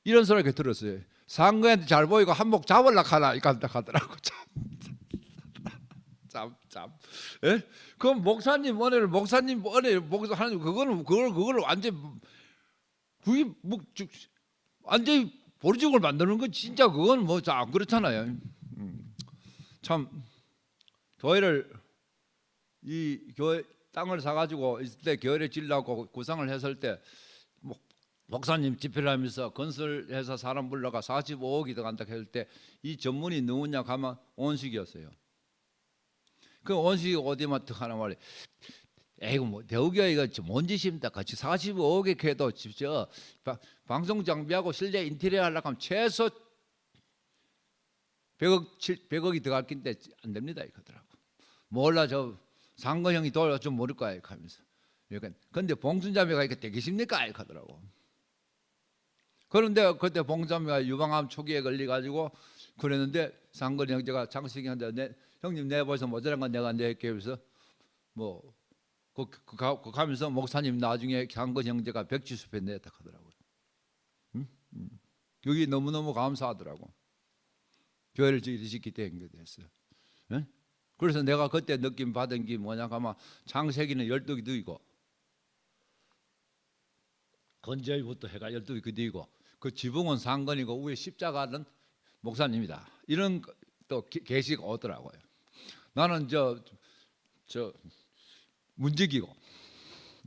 Speaker 5: 이런 소리 이렇게 들었어요. 상근한테 잘 보이고 한몫 잡으려고 하나 이렇게 하더라고. 참. 예? 그럼 목사님 은혜를 하나님 그걸 완전 그게 뭐 완전히 보리죽을 만드는 건 진짜 그건 뭐 안 그렇잖아요. 참 교회를 이 교회 땅을 사가지고 있을 때 교회를 지으려고 구상을 했을 때 목사님 집회를 하면서 건설해서 사람 불러가 45억이 들어간다 했을 때 이 전문이 누구냐 가면 온식이었어요. 그 온식이 어디만 득 하나 말이에요. 에이고 뭐 대우교회가 뭔 짓입니까? 같이 45억에 해도 저 방송 장비하고 실내 인테리어 하려고 하면 최소 100억이 들어갈 건데 안 됩니다 이거더라고. 몰라 저 상건형이 돌아 좀 모를 거야 이렇게 하면서. 그런데 봉순자매가 이렇게 되겠습니까 이렇게 하더라고. 그런데 그때 봉순자매가 유방암 초기에 걸려가지고 그랬는데 상건 형제가 장식이한테 형님 내버려서 모자란 건 내가 낼게 하면서 뭐 가면서 목사님 나중에 상건 형제가 백지수표 냈다 하더라고요. 여기 너무너무 감사하더라고. 교회를 짓기 때문에 됐어요. 네? 그래서 내가 그때 느낌 받은 게 뭐냐 하면 창세기는 12개 드이고 건재부터 해가 12개 드이고 그 지붕은 상건이고 위에 십자가는 목사님이다. 이런 또 계시가 오더라고요. 나는 저 문지기고,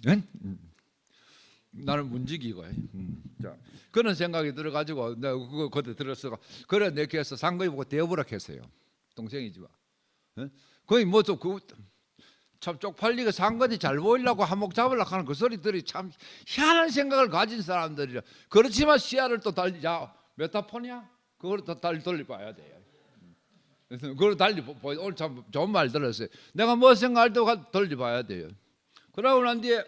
Speaker 5: 네? 나는 문지기고, 자 그런 생각이 들어가지고 내가 그거 그때 들었어. 그래 내게 해서 상거이 보고 대어보라 했어요. 동생이지만, 네? 거의 참 쪽팔리게 상거이 잘 보이려고 한몫 잡으려고 하는 그 소리들이 참 희한한 생각을 가진 사람들이라. 그렇지만 시야를 또 달리자 메타폰이야. 그걸 또 돌려봐야 돼요. 그걸 오늘 참 좋은 말 들었어요. 내가 뭐 생각할 때 돌려봐야 돼요. 그러고 난 뒤에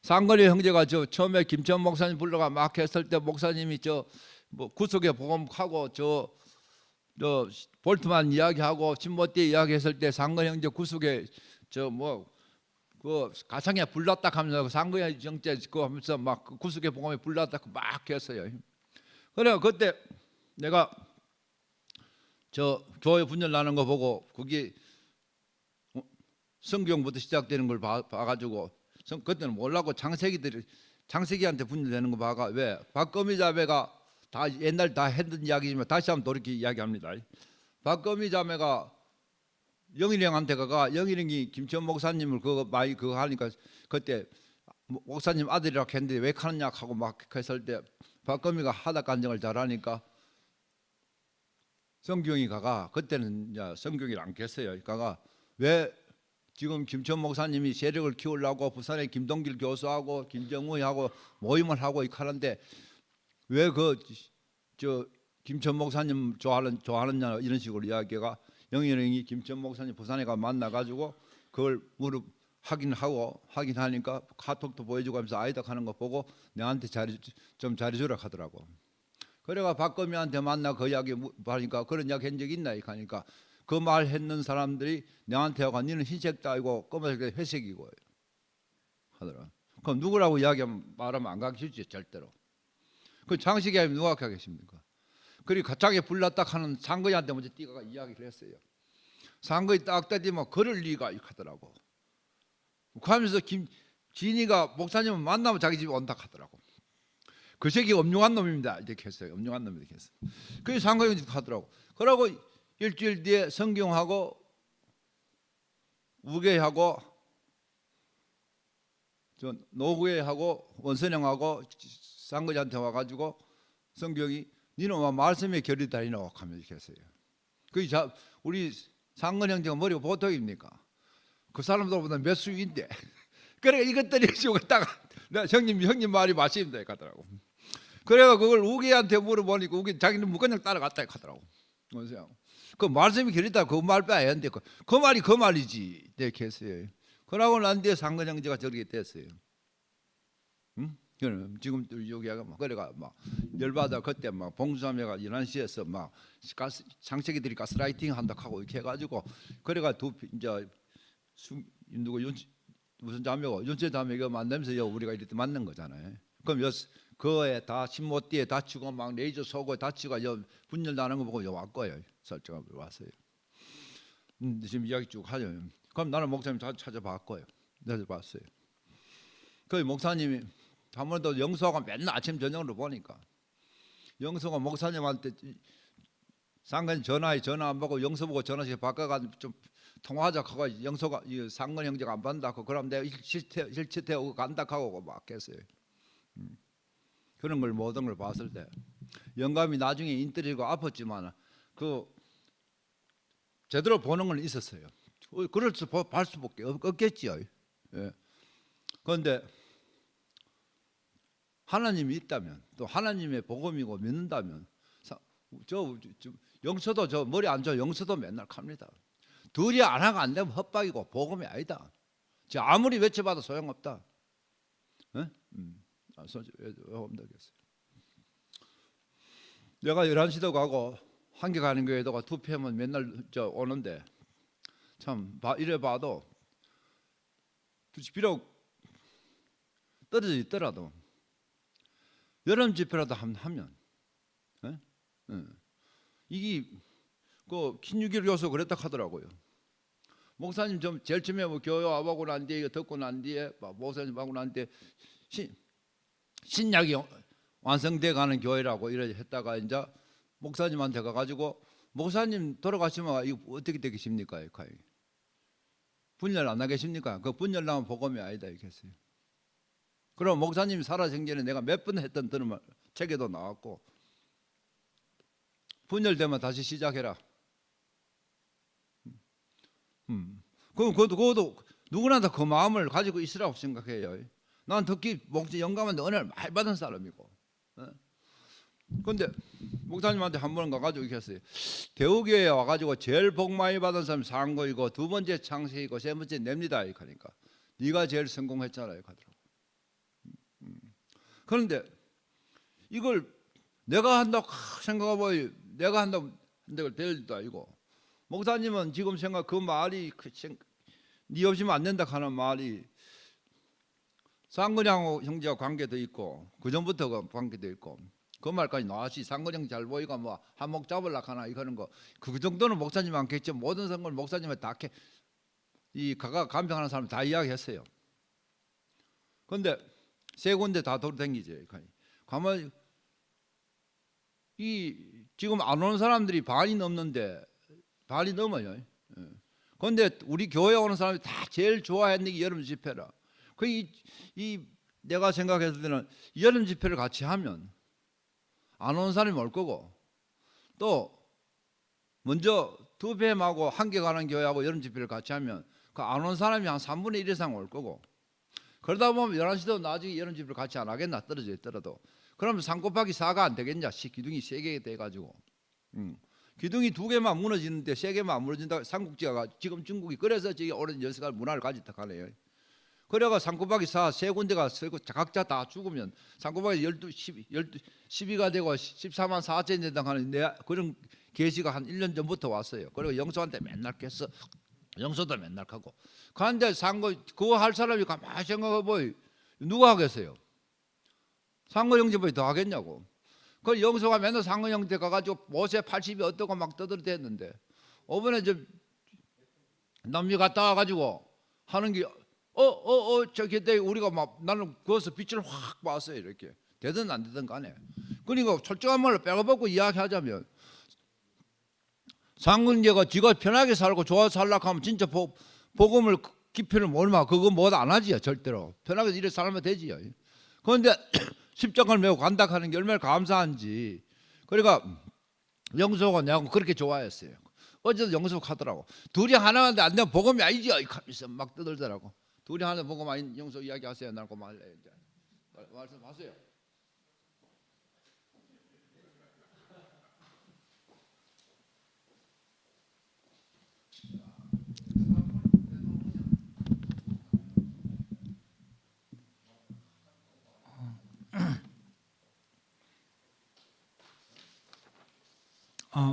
Speaker 5: 상거리 형제가 저 처음에 김천 목사님 불러가 막 했을 때 목사님이 저 뭐 구속의 복음하고 저 볼트만 이야기하고 진모띠 이야기했을 때 상거리 형제 구속에 저 뭐 그 가상에 불났다 하면서 상거리 형제 그거 하면서 막 구속의 복음에 불났다 막 했어요. 그래 그때 내가 저 교회 분열 나는 거 보고 그게 성경부터 시작되는 걸 봐가지고 그때는 몰라고 장세기한테 분열되는 거 봐가 왜 박거미 자매가 다 옛날 다 했던 이야기지만 다시 한번 돌이켜 이야기합니다. 박거미 자매가 영일이 형한테 가가 영일이 형이 김천 목사님을 그거 많이 그거 하니까 그때 목사님 아들이라고 했는데 왜 하느냐 하고 막 했을 때 박거미가 하다 간증을 잘하니까 성경이 가가 그때는 이제 성경이 안 깼어요. 가가 왜 지금 김천 목사님이 세력을 키우려고 부산에 김동길 교수하고 김정우하고 모임을 하고 이렇게 하는데 왜 저 김천 목사님 좋아하느냐 이런 식으로 이야기가 영일형이 김천 목사님 부산에 가 만나가지고 그걸 확인하니까 카톡도 보여주고 하면서 아이다 하는 거 보고 내한테 좀 잘해주라 하더라고. 그래가 박거미한테 만나 그 이야기 하니까 그런 이야기 한 적 있나 하니까 그 말 했는 사람들이 내한테 하고 니는 흰색 따위고 검은색 회색이고 하더라. 그럼 누구라고 말하면 안 가르치지 절대로. 그 장식이 아니면 누가 가겠습니까? 그리고 갑자기 불났다 하는 상거이한테 먼저 뛰어가 이야기를 했어요. 상거이 딱 때리면 그럴 리가 이렇게 하더라고. 그러면서 진이가 목사님을 만나면 자기 집에 온다 하더라고. 그 새끼 엄중한 놈입니다. 이렇게 했어요. 엄중한 놈 이렇게 했어요. 그래서 상거이 하더라고. 그러고 일주일 뒤에 성경하고 우계하고 저 노구회하고 원선영하고 상거이한테 와가지고 성경이 니는 말씀의 결이다 이노 하면서 이렇게 했어요. 그 우리 상건 형제가 머리가 보통입니까? 그 사람들보다 몇 수인데 그래 이것들이 죽었다가 나 형님 말이 맞습니다 하더라고. 그래가 그걸 우기한테 물어보니까 우기 자기는 그냥 따라갔다 하더라고. 그래서 그 말씀이 길다 그 말 빼야 하는데 그 말이 그 말이지 이렇게 했어요. 그러고 난 뒤에 상근 형제가 저렇게 됐어요. 응? 그럼 지금 여기가 막 그래가 막 열받아 그때 막 봉수자매가 11시에서 막 장책이들이 가스라이팅 한다 하고 이렇게 해가지고 그래가 이제 누구 무슨 자매가 윤재 자매가 만나면서 우리가 이렇게 만난 거잖아요. 그럼 그에 다 신모띠에 다치고 막 레이저 쏘고 다치고 분열 나는 거 보고 왔고요. 설정을 왔어요. 지금 이야기 쭉 하죠. 그럼 나는 목사님 찾아봤고요. 찾아봤어요. 그 목사님이 한 번도 영수가 맨날 아침 저녁으로 보니까 영수가 목사님한테 상근 전화 안 받고 영수 보고 전화씩 바꿔가지고 좀 통화하자 하고 영수가 상근 형제가 안 받는다고 그럼 내가 실체 태우고 간다 하고 막 했어요. 그런 걸 모든 걸 봤을 때 영감이 나중에 인터뷰가 아팠지만 그 제대로 보는 건 있었어요. 그럴 볼 수밖에 없겠지요. 예. 그런데 하나님이 있다면 또 하나님의 복음이고 믿는다면 영서도 저 머리 안 좋아 영서도 맨날 갑니다. 둘이 하나가 안 되면 헛박이고 복음이 아니다. 아무리 외쳐봐도 소용없다. 예? 소용없다겠어요. 내가 11시도 가고 한개 가는 교회도 두 편은 맨날 오는데 참 이래 봐도 비록 떨어져 있더라도 여름 집회라도 하면 이게 그 신유길 교수 그랬다 하더라고요. 목사님 좀 제일 처음에 뭐 교회 와보고 난 뒤에 이거 듣고 난 뒤에 목사님 하고 난 뒤에 신약이 완성돼 가는 교회라고 이래 했다가 이제 목사님한테 가가지고 목사님 돌아가시면 이거 어떻게 되겠습니까? 분열 안 하겠습니까? 그 분열 나면 복음이 아니다 이렇게 했어요. 그럼 목사님이 살아생 전에 내가 몇 번 했던 들으면 책에도 나왔고 분열되면 다시 시작해라. 그것도 누구나 다 그 마음을 가지고 있으라고 생각해요. 난 특히 영감한테 은혜를 많이 받은 사람이고. 그런데 목사님한테 한 번 가가지고 이렇게 했어요. 대우교회에 와가지고 제일 복 많이 받은 사람이 상고이고 두 번째 창세이고 세 번째 냅니다. 그러니까 네가 제일 성공했잖아요. 하더라고. 그런데 이걸 내가 한다고 생각하면 내가 한다고 될 일도 아니고 목사님은 지금 생각 그 말이 네 없이면 안 된다 하는 말이 상근형 형제와 관계도 있고 그 전부터 관계도 있고 그 말까지 나왔지. 상근형 잘 보이고 뭐 한몫 잡으려고 하나 이거는 거 그 정도는 목사님 않겠죠. 모든 성걸 목사님을 다 이 각각 감평하는 사람 다 이야기했어요. 그런데 세 군데 다 돌아다니지. 가만 이 지금 안 오는 사람들이 반이 넘는데 반이 넘어요. 그런데 우리 교회 오는 사람이 다 제일 좋아했는 게 여름 집회라. 내가 생각했을 때는 여름 집회를 같이 하면 안 오는 사람이 올 거고 또 먼저 두 배하고 함께 가는 교회하고 여름 집회를 같이 하면 그 안 오는 사람이 한 3분의 1 이상 올 거고 그러다 보면 11시도 나중에 여름 집회를 같이 안 하겠나 떨어져 있더라도 그러면 3 곱하기 4가 안 되겠냐. 기둥이 3개 돼가지고 기둥이 2개만 무너지는데 3개만 안 무너진다. 삼국지가 지금 중국이 그래서 저기 오랜 여세가 문화를 가졌다 하네요. 그래가 3 곱하기 4 세 군데가 각자 다 죽으면 3 곱하기 12가 되고 14만 4천이 된다 하는 그런 계시가 한 1년 전부터 왔어요. 그리고 영수한테 맨날 깼어. 영수도 맨날 하고. 그런데 그거 할 사람이 가만히 생각해보니 누가 하겠어요? 상거 형제보다 더 하겠냐고. 그 영수가 맨날 상거 형제 가가지고 모세 80이 어떠고 막 떠들대했는데 이번에 좀 남미 갔다 와가지고 하는 게 저기 때 우리가 막 나는 거기서 빛을 확 봤어요. 이렇게 되든 안 되든 간에. 그러니까 솔직한 말로 빼고벗고 이야기하자면 상근제가 지가 편하게 살고 좋아 살라고 하면 진짜 복음을 깊이를 몰마 그거 못 안 하지요. 절대로 편하게 이래 살면 되지요. 그런데 십자가를 메고 간다 하는 게 얼마나 감사한지. 그러니까 영수가 내가 그렇게 좋아했어요. 어제도 영수가 하더라고. 둘이 하나인데 안 되면 복음이 아니지. 하면서 막 떠들더라고. 둘이 하나 보고만 영서 이야기하세요. 날 그만 할래 이제 말씀하세요.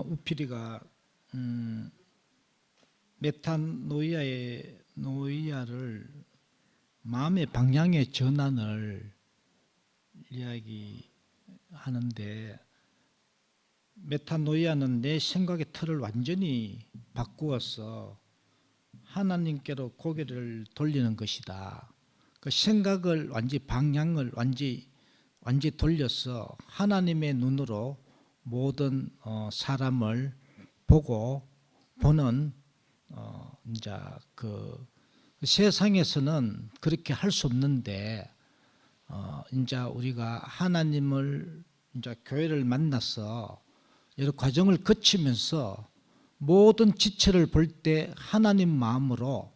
Speaker 3: 우피리가 노이아를 마음의 방향의 전환을 이야기하는데, 메타노이아는 내 생각의 틀을 완전히 바꾸어서 하나님께로 고개를 돌리는 것이다. 그 생각을 방향을 완전히 돌려서 하나님의 눈으로 모든 사람을 보는 이제 그 세상에서는 그렇게 할 수 없는데, 이제 우리가 하나님을 이제 교회를 만나서 여러 과정을 거치면서 모든 지체를 볼 때 하나님 마음으로,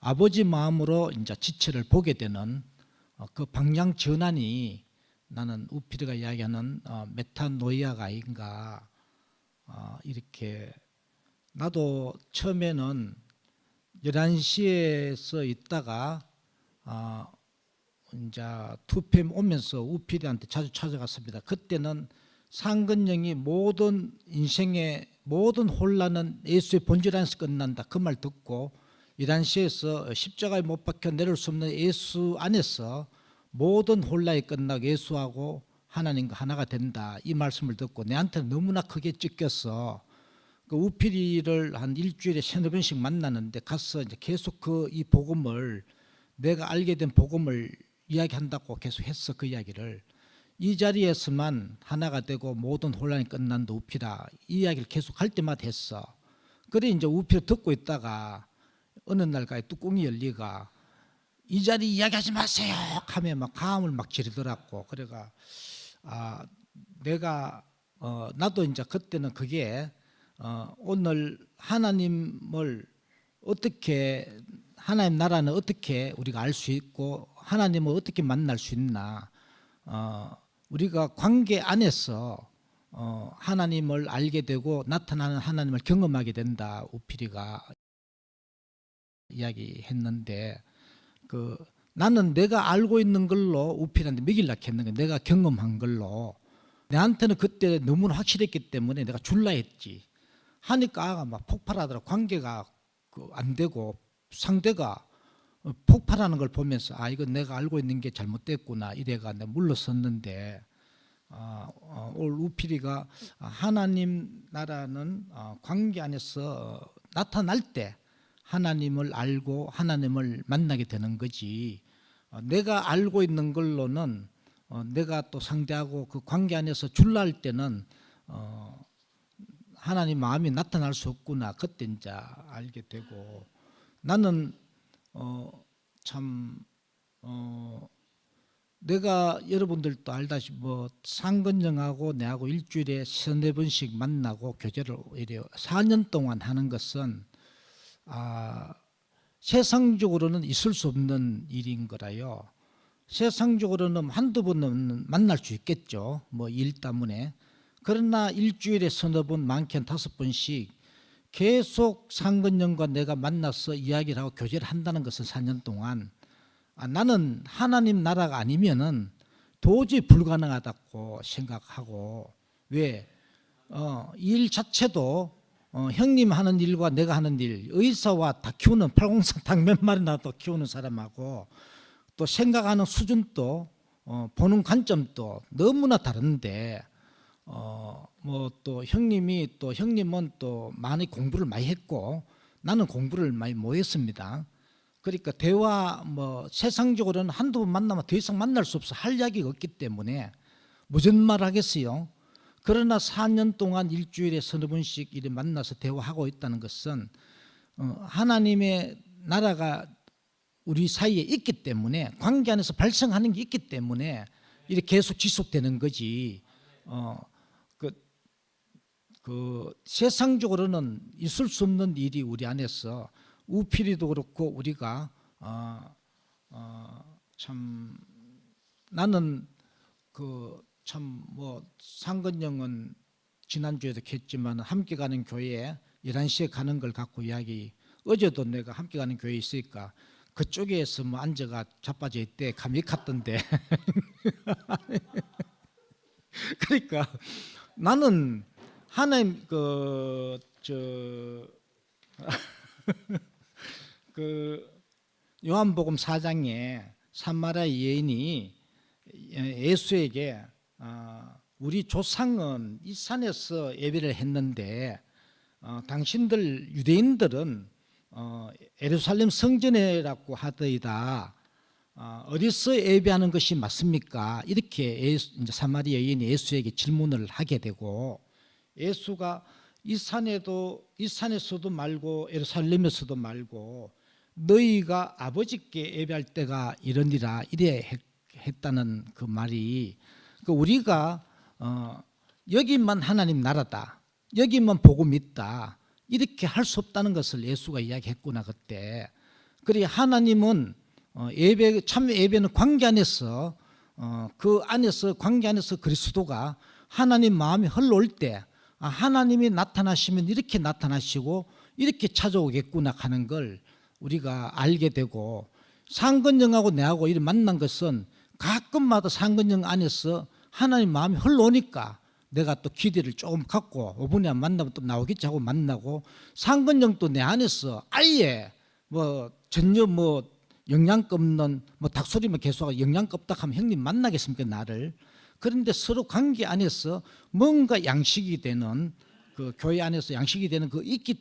Speaker 3: 아버지 마음으로 이제 지체를 보게 되는 그 방향 전환이 나는 우피리가 이야기하는 메타노이아가 아닌가. 이렇게 나도 처음에는 11시에서 있다가 이제 2PM 오면서 우피리한테 자주 찾아갔습니다. 그때는 상근령이 모든 인생의 모든 혼란은 예수의 본질 안에서 끝난다, 그 말 듣고 11시에서 십자가에 못 박혀 내려올 수 없는 예수 안에서 모든 혼란이 끝나고 예수하고 하나님과 하나가 된다, 이 말씀을 듣고 내한테는 너무나 크게 찍혔어. 그 우피리를 한 일주일에 3-4번씩 만나는데 가서 이제 계속 이 복음을, 내가 알게 된 복음을 이야기한다고 계속 했어. 그 이야기를 이 자리에서만 하나가 되고 모든 혼란이 끝난다 우피라, 이 이야기를 계속 할 때마다 했어. 그래 이제 우피를 듣고 있다가 어느 날까지 뚜껑이 열리가 이 자리 이야기하지 마세요 하면 막 가음을 막 지르더라고. 그래가 내가 나도 이제 그때는 그게 오늘 하나님을 어떻게, 하나님 나라는 어떻게 우리가 알 수 있고 하나님을 어떻게 만날 수 있나, 우리가 관계 안에서 하나님을 알게 되고 나타나는 하나님을 경험하게 된다, 우피리가 이야기했는데, 나는 내가 알고 있는 걸로 우피리한테 먹이려고 했는 거야. 내가 경험한 걸로. 내한테는 그때 너무나 확실했기 때문에 내가 줄라 했지. 하니까 아가 막 폭발하더라. 관계가 안 되고 상대가 폭발하는 걸 보면서 이건 내가 알고 있는 게 잘못됐구나, 이래가 내가 물러섰는데, 오늘 우피리가 하나님 나라는 관계 안에서 나타날 때 하나님을 알고 하나님을 만나게 되는 거지, 내가 알고 있는 걸로는 내가 또 상대하고 그 관계 안에서 줄라 할 때는 하나님 마음이 나타날 수 없구나, 그때 이제 알게 되고. 나는 내가 여러분들도 알다시피 상근령하고 내하고 일주일에 3-4번씩 만나고 교제를 이래요. 4년 동안 하는 것은 세상적으로는 있을 수 없는 일인 거라요. 세상적으로는 한두 번은 만날 수 있겠죠, 일 때문에. 그러나 일주일에 3-4번, 많게는 5번씩 계속 상근령과 내가 만나서 이야기를 하고 교제를 한다는 것은 4년 동안 나는 하나님 나라가 아니면은 도저히 불가능하다고 생각하고, 왜? 일 자체도 형님 하는 일과 내가 하는 일, 의사와 다 키우는 팔공산 닭 몇 마리나도 키우는 사람하고 또 생각하는 수준도 보는 관점도 너무나 다른데, 또 형님은 또 많이 공부를 많이 했고 나는 공부를 많이 못 했습니다. 그러니까 대화 세상적으로는 한두 번 만나면 더 이상 만날 수 없어. 할 이야기가 없기 때문에 무슨 말 하겠어요. 그러나 4년 동안 일주일에 3-4번씩 이렇게 만나서 대화하고 있다는 것은 하나님의 나라가 우리 사이에 있기 때문에, 관계 안에서 발생하는 게 있기 때문에 이렇게 계속 지속되는 거지. 세상적으로는 있을 수 없는 일이 우리 안에서, 우피리도 그렇고 우리가 참 나는 그 참 뭐 상근영은 지난주에도 했지만 함께 가는 교회에 11시에 가는 걸 갖고 이야기 어제도 내가 함께 가는 교회에 있으니까 그쪽에서 뭐 앉아가 자빠져 있대 감이 갔던데 그러니까 나는 하나님 그 요한복음 4장에 사마리아 여인이 예수에게 우리 조상은 이 산에서 예배를 했는데 당신들 유대인들은 예루살렘 성전이라고 하더이다. 어디서 예배하는 것이 맞습니까? 이렇게 이제 사마리아 여인이 예수에게 질문을 하게 되고 예수가 이 산에서도 말고 예루살렘에서도 말고 너희가 아버지께 예배할 때가 이러니라 이래 했다는 그 말이 우리가 여기만 하나님 나라다, 여기만 복음 있다 이렇게 할 수 없다는 것을 예수가 이야기했구나 그때. 그래 하나님은 예배 참 예배는 관계 안에서 그 안에서 관계 안에서 그리스도가 하나님 마음이 흘러올 때 하나님이 나타나시면 이렇게 나타나시고 이렇게 찾아오겠구나 하는 걸 우리가 알게 되고 상근영하고 내하고 이렇게 만난 것은 가끔마다 상근영 안에서 하나님 마음이 흘러오니까 내가 또 기대를 조금 갖고 5분에 안 만나면 또 나오겠지 하고 만나고 상근영도 내 안에서 아예 뭐 전혀 뭐 영양가 없는 뭐 닭소리만 계속하고 영양가 없다 하면 형님 만나겠습니까 나를. 그런데 서로 관계 안에서 뭔가 양식이 되는 그 교회 안에서 양식이 되는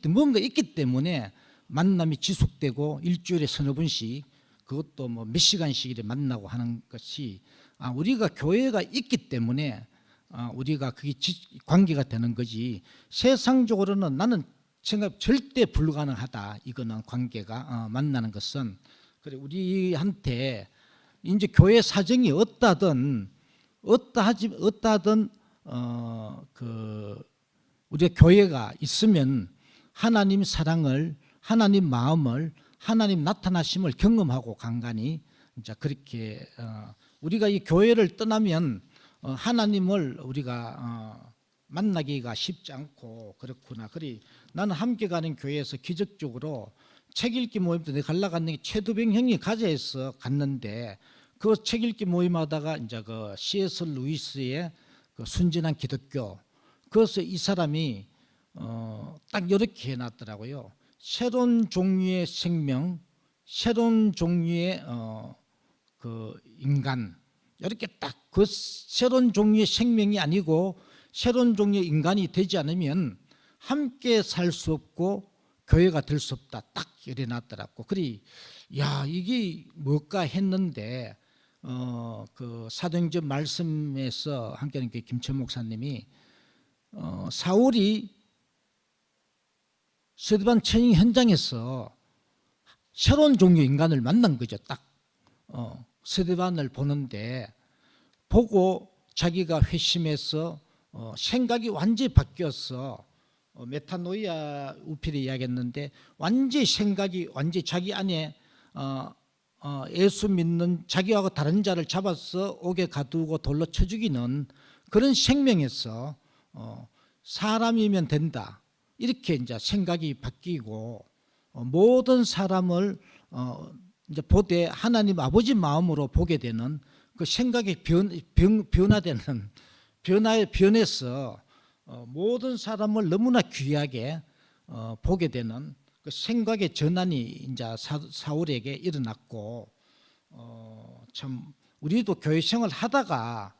Speaker 3: 뭔가 있기 때문에 만남이 지속되고 일주일에 서너 번씩 그것도 뭐 몇 시간씩 이렇게 만나고 하는 것이 우리가 교회가 있기 때문에 우리가 그게 관계가 되는 거지. 세상적으로는 나는 생각 절대 불가능하다. 이거는 관계가 만나는 것은. 그래 우리한테 이제 교회 사정이 어떠하든 우리가 교회가 있으면 하나님 사랑을 하나님 마음을 하나님 나타나심을 경험하고 간간히 이제 그렇게 우리가 이 교회를 떠나면 하나님을 우리가 만나기가 쉽지 않고 그렇구나. 그리 나는 함께 가는 교회에서 기적적으로 책 읽기 모임도 내가 가려고 갔는 게 최두병 형이 가자해서 갔는데 그 책 읽기 모임하다가 이제 그 C.S. 루이스의 그 순진한 기독교 그래서 이 사람이 딱 이렇게 해놨더라고요. 새로운 종류의 생명, 새로운 종류의 그 인간 이렇게 딱 그 새로운 종류의 생명이 아니고 새로운 종류의 인간이 되지 않으면 함께 살 수 없고 교회가 될 수 없다. 딱 이래 놨더라고. 그리 야 이게 뭘까 했는데 그 사도행전 말씀에서 함께하는 그 김천 목사님이 사울이 스데반 처형 현장에서 새로운 종류의 인간을 만난 거죠. 딱 스데반을 보는데 보고 자기가 회심해서 생각이 완전히 바뀌었어. 메타노이아 우필이 이야기했는데 완전히 생각이 완전히 자기 안에 예수 믿는 자기하고 다른 자를 잡아서 옥에 가두고 돌로 쳐 죽이는 그런 생명에서 사람이면 된다. 이렇게 이제 생각이 바뀌고 모든 사람을 이제 보되 하나님 아버지 마음으로 보게 되는 그 생각이 변화되는 변해서 모든 사람을 너무나 귀하게 보게 되는 그 생각의 전환이 이제 사울에게 일어났고 참 우리도 교회 생활 하다가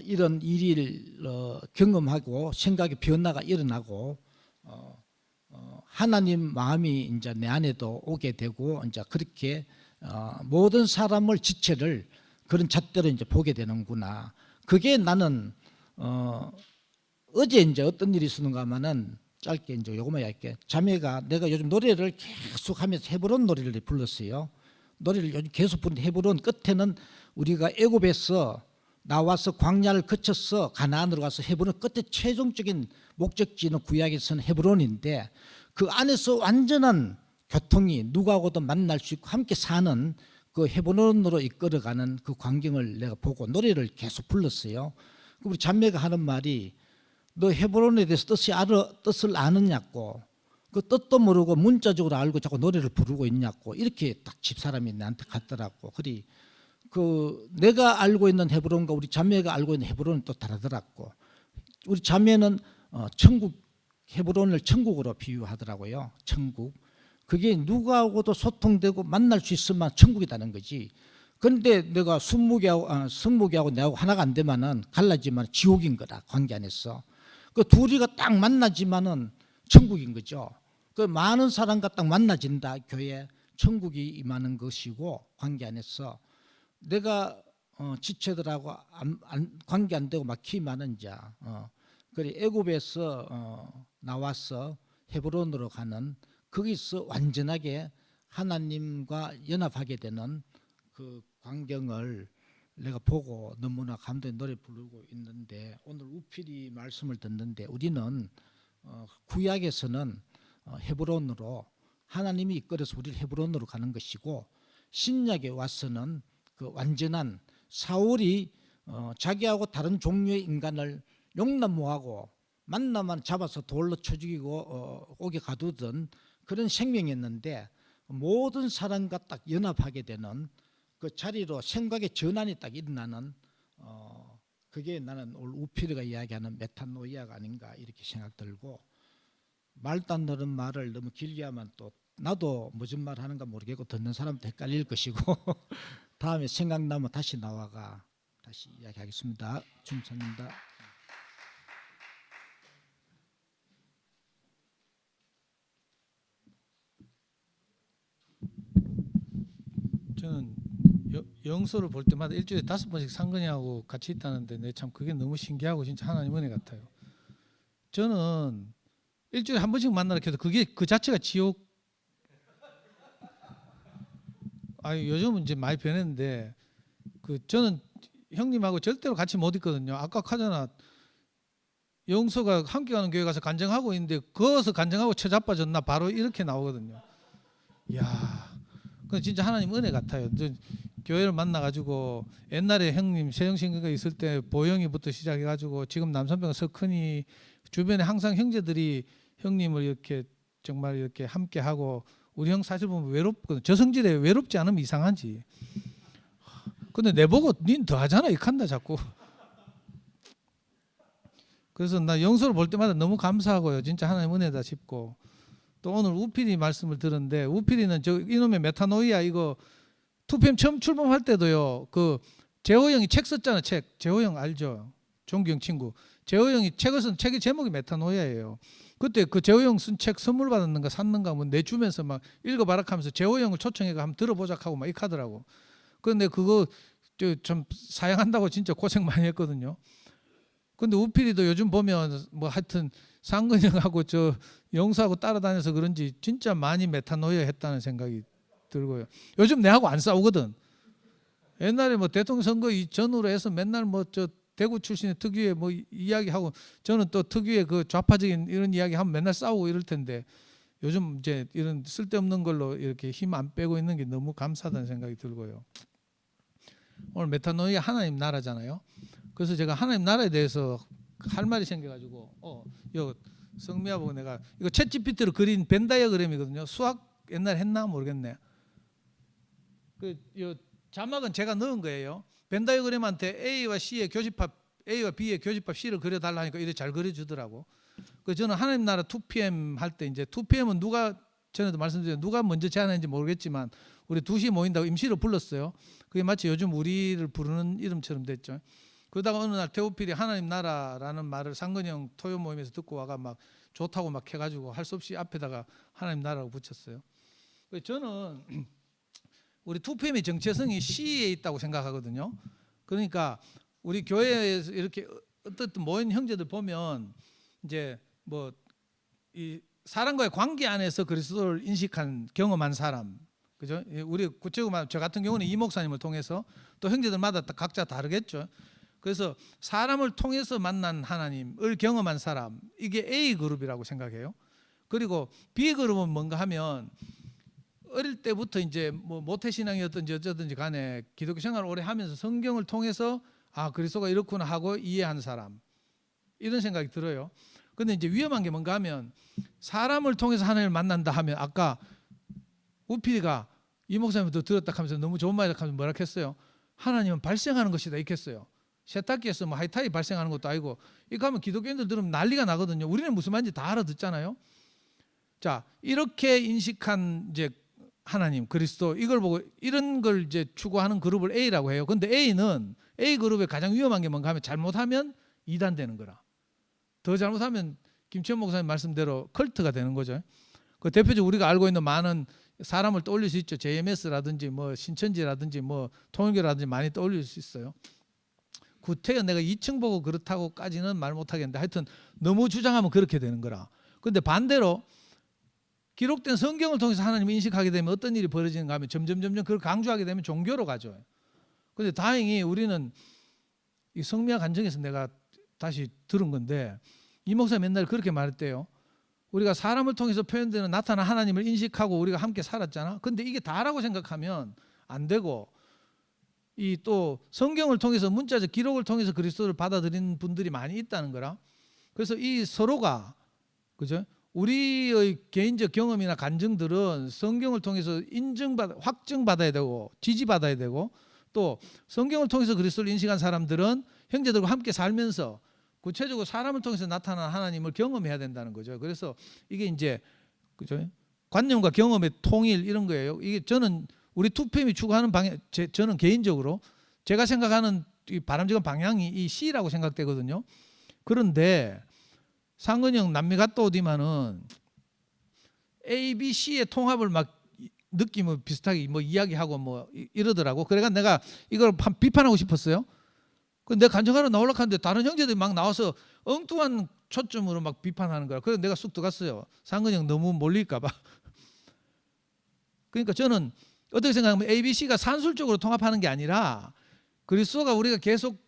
Speaker 3: 이런 일을 경험하고 생각의 변화가 일어나고 하나님 마음이 이제 내 안에도 오게 되고 이제 그렇게 모든 사람을 지체를 그런 잣대로 이제 보게 되는구나. 그게 나는 어제 이제 어떤 일이 있었는가 하면은 짧게 이제 요거만 할게. 자매가 내가 요즘 노래를 계속하면서 헤브론 노래를 불렀어요. 노래를 요즘 계속 부르는데 헤브론 끝에는 우리가 애굽에서 나와서 광야를 거쳐서 가나안으로 가서 헤브론 끝에 최종적인 목적지는 구약에서는 헤브론인데 그 안에서 완전한 교통이 누구하고도 만날 수 있고 함께 사는 그 헤브론으로 이끌어가는 그 광경을 내가 보고 노래를 계속 불렀어요. 우리 자매가 하는 말이 너 헤브론에 대해서 뜻을 아느냐고, 그 뜻도 모르고 문자적으로 알고 자꾸 노래를 부르고 있냐고, 이렇게 딱 집사람이 나한테 갔더라고. 그리 그 내가 알고 있는 헤브론과 우리 자매가 알고 있는 헤브론은 또 다르더라고. 우리 자매는 천국, 헤브론을 천국으로 비유하더라고요. 천국. 그게 누구하고도 소통되고 만날 수 있으면 천국이라는 거지. 그런데 내가 성무기하고 내하고 하나가 안 되면은 갈라지면 지옥인 거다, 관계 안에서. 그 둘이가 딱 만나지만은 천국인 거죠. 그 많은 사람과 딱 만나진다, 교회 천국이 임하는 것이고, 관계 안에서 내가 지체들하고 관계 안 되고 막히 많은 자, 그리 애굽에서 나와서 헤브론으로 가는, 거기서 완전하게 하나님과 연합하게 되는 그 광경을 내가 보고 너무나 감동의 노래 부르고 있는데, 오늘 우필이 말씀을 듣는데 우리는 구약에서는 헤브론으로 하나님이 이끌어서 우리를 헤브론으로 가는 것이고, 신약에 와서는 그 완전한 사울이 자기하고 다른 종류의 인간을 용납 못하고 만나만 잡아서 돌로 쳐 죽이고 옥에 가두던 그런 생명이었는데, 모든 사람과 딱 연합하게 되는 그 자리로 생각의 전환이 딱 일어나는, 그게 나는 오늘 우피르가 이야기하는 메타노이아가 아닌가 이렇게 생각 들고, 말도 안 되는 말을 너무 길게 하면 또 나도 무슨 말 하는가 모르겠고 듣는 사람도 헷갈릴 것이고 다음에 생각나면 다시 나와가 다시 이야기하겠습니다. 충성입니다.
Speaker 2: 저는 영서를 볼 때마다 일주일에 5번씩 상근이하고 같이 있다는데 내 참 그게 너무 신기하고 진짜 하나님 은혜 같아요. 저는 일주일에 한 번씩 만나라 해도 그게 그 자체가 지옥. 요즘은 이제 많이 변했는데, 저는 형님하고 절대로 같이 못 있거든요. 아까 하잖아, 영서가 함께 가는 교회 가서 간증하고 있는데 거기서 간증하고 쳐자빠졌나 바로 이렇게 나오거든요. 이야, 그 진짜 하나님 은혜 같아요. 교회를 만나가지고 옛날에 형님 세영신교가 있을 때 보영이부터 시작해가지고 지금 남산병 석훈이 주변에 항상 형제들이 형님을 이렇게 정말 이렇게 함께 하고, 우리 형 사실 보면 외롭거든. 저성질에 외롭지 않으면 이상하지. 근데 내보고 닌 더 하잖아 이렇게 한다 자꾸. 그래서 나 영서를 볼 때마다 너무 감사하고요. 진짜 하나님 은혜다 싶고, 또 오늘 우필이 말씀을 들었는데, 우필이는 저 이놈의 메타노이아 이거 2PM 처음 출범할 때도요, 그 재호 형이 책 썼잖아. 책. 재호 형 알죠? 종규 형 친구. 재호 형이 책을 쓴 책의 제목이 메타노이아예요. 그때 그 재호 형 쓴 책 선물 받았는가 샀는가 뭐 내주면서 막 읽어봐라 하면서 재호 형을 초청해가 한번 들어보자 하고 막 이렇게 하더라고. 그런데 그거 좀 사양한다고 진짜 고생 많이 했거든요. 근데 우필이도 요즘 보면 뭐 하여튼 상근이 형하고 저 영수하고 따라다녀서 그런지 진짜 많이 메타노이아 했다는 생각이 들고요. 요즘 내하고 안 싸우거든. 옛날에 뭐 대통령 선거 전후로 해서 맨날 뭐 저 대구 출신의 특유의 뭐 이야기하고, 저는 또 특유의 그 좌파적인 이런 이야기 하면 맨날 싸우고 이럴 텐데, 요즘 이제 이런 쓸데없는 걸로 이렇게 힘 안 빼고 있는 게 너무 감사하다는 생각이 들고요. 오늘 메타노이아 하나님 나라잖아요. 그래서 제가 하나님 나라에 대해서 할 말이 생겨가지고 이거 성미하고 내가 이거 챗GPT로 그린 벤 다이어그램이거든요. 수학 옛날에 했나 모르겠네. 그 자막은 제가 넣은 거예요. 벤 다이어그램한테 A와 C의 교집합, A와 B의 교집합 C를 그려달라니까 이렇게 잘 그려주더라고. 그 저는 하나님 나라 2PM 할 때, 이제 2PM은 누가, 전에도 말씀드렸는데 누가 먼저 제안했는지 모르겠지만 우리 2시에 모인다고 임시로 불렀어요. 그게 마치 요즘 우리를 부르는 이름처럼 됐죠. 그러다가 어느 날 태우필이 하나님 나라라는 말을 상근이 형 토요 모임에서 듣고 와가 막 좋다고 막 해가지고 할 수 없이 앞에다가 하나님 나라고 붙였어요. 저는 우리 2PM의 정체성이 C에 있다고 생각하거든요. 그러니까 우리 교회에서 이렇게 어떻든 모인 형제들 보면 이제 뭐 이 사람과의 관계 안에서 그리스도를 인식한 경험한 사람, 그죠? 우리 구체적으로 저 같은 경우는 이 목사님을 통해서, 또 형제들마다 각자 다르겠죠. 그래서 사람을 통해서 만난 하나님을 경험한 사람, 이게 A 그룹이라고 생각해요. 그리고 B 그룹은 뭔가 하면 어릴 때부터 이제 뭐 모태 신앙이었든지 어쩌든지 간에 기독교 생활을 오래 하면서 성경을 통해서 아 그리스도가 이렇구나 하고 이해한 사람 이런 생각이 들어요. 근데 이제 위험한 게 뭔가 하면 사람을 통해서 하나님을 만난다 하면 아까 우피디가 이 목사님도 들었다 하면서 너무 좋은 말이다 하면서 뭐라 했어요? 하나님은 발생하는 것이다 이랬어요. 세탁기에서 뭐 하이타이 발생하는 것도 아니고 이거 하면 기독교인들 들으면 난리가 나거든요. 우리는 무슨 말인지 다 알아듣잖아요. 자 이렇게 인식한 이제 하나님 그리스도 이걸 보고 이런 걸 이제 추구하는 그룹을 A라고 해요. 근데 A는 A 그룹의 가장 위험한 게 뭔가 하면 잘못하면 이단 되는 거라. 더 잘못하면 김치현 목사님 말씀대로 컬트가 되는 거죠. 그 대표적으로 우리가 알고 있는 많은 사람을 떠올릴 수 있죠. JMS라든지 뭐 신천지라든지 뭐 통일교라든지 많이 떠올릴 수 있어요. 구태여 내가 2층 보고 그렇다고까지는 말 못하겠는데 하여튼 너무 주장하면 그렇게 되는 거라. 근데 반대로 기록된 성경을 통해서 하나님을 인식하게 되면 어떤 일이 벌어지는가 하면 점점 그걸 강조하게 되면 종교로 가죠. 근데 다행히 우리는 이 성미와 간증에서 내가 다시 들은 건데 이 목사님 맨날 그렇게 말했대요. 우리가 사람을 통해서 표현되는 나타난 하나님을 인식하고 우리가 함께 살았잖아. 근데 이게 다라고 생각하면 안 되고 이 또 성경을 통해서 문자적 기록을 통해서 그리스도를 받아들이는 분들이 많이 있다는 거라. 그래서 이 서로가 그죠? 우리의 개인적 경험이나 간증들은 성경을 통해서 확증받아야 되고 지지받아야 되고 또 성경을 통해서 그리스도를 인식한 사람들은 형제들과 함께 살면서 구체적으로 사람을 통해서 나타난 하나님을 경험해야 된다는 거죠. 그래서 이게 이제 그죠? 관념과 경험의 통일 이런 거예요. 이게 저는 우리 2PM이 추구하는 방향, 저는 개인적으로 제가 생각하는 이 바람직한 방향이 이 C라고 생각되거든요. 그런데 상근형 남미 갔다 오디만은 A, B, C의 통합을 막 느낌을 비슷하게 뭐 이야기하고 뭐 이러더라고. 그래가 내가 이걸 비판하고 싶었어요. 근데 내가 간증하러 나오려고 하는데 다른 형제들이 막 나와서 엉뚱한 초점으로 막 비판하는 거야. 그래서 내가 쑥 들어갔어요. 상근형 너무 몰릴까 봐. 그러니까 저는 어떻게 생각하면 A, B, C가 산술적으로 통합하는 게 아니라 그리스도가 우리가 계속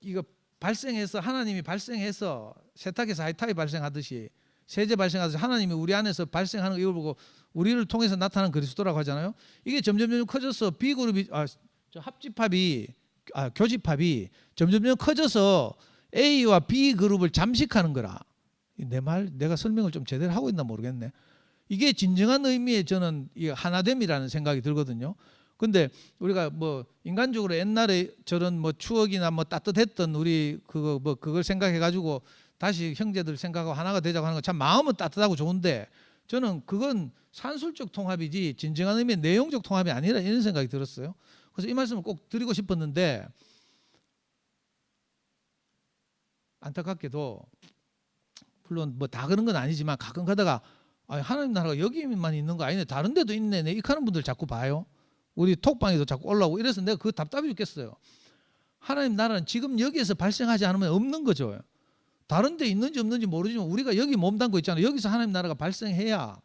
Speaker 2: 이거 발생해서 하나님이 발생해서 세탁에서 하이타이 발생하듯이 세제 발생하듯이 하나님이 우리 안에서 발생하는 이걸 보고 우리를 통해서 나타나는 그리스도라고 하잖아요. 이게 점점 커져서 B그룹이 합집합이 교집합이 점점 커져서 A와 B 그룹을 잠식하는 거라. 내가 설명을 좀 제대로 하고 있나 모르겠네. 이게 진정한 의미의 저는 이 하나됨이라는 생각이 들거든요. 근데 우리가 뭐 인간적으로 옛날에 저런 뭐 추억이나 뭐 따뜻했던 우리 그걸 생각해 가지고 다시 형제들 생각하고 하나가 되자고 하는 거 참 마음은 따뜻하고 좋은데 저는 그건 산술적 통합이지 진정한 의미의 내용적 통합이 아니라 이런 생각이 들었어요. 그래서 이 말씀을 꼭 드리고 싶었는데 안타깝게도 물론 뭐 다 그런 건 아니지만 가끔 가다가 하나님 나라가 여기만 있는 거 아니네. 다른 데도 있네. 이카는 분들 자꾸 봐요. 우리 톡방에도 자꾸 올라오고 이래서 내가 그거 답답해 죽겠어요. 하나님 나라는 지금 여기에서 발생하지 않으면 없는 거죠. 다른 데 있는지 없는지 모르지만 우리가 여기 몸담고 있잖아요. 여기서 하나님 나라가 발생해야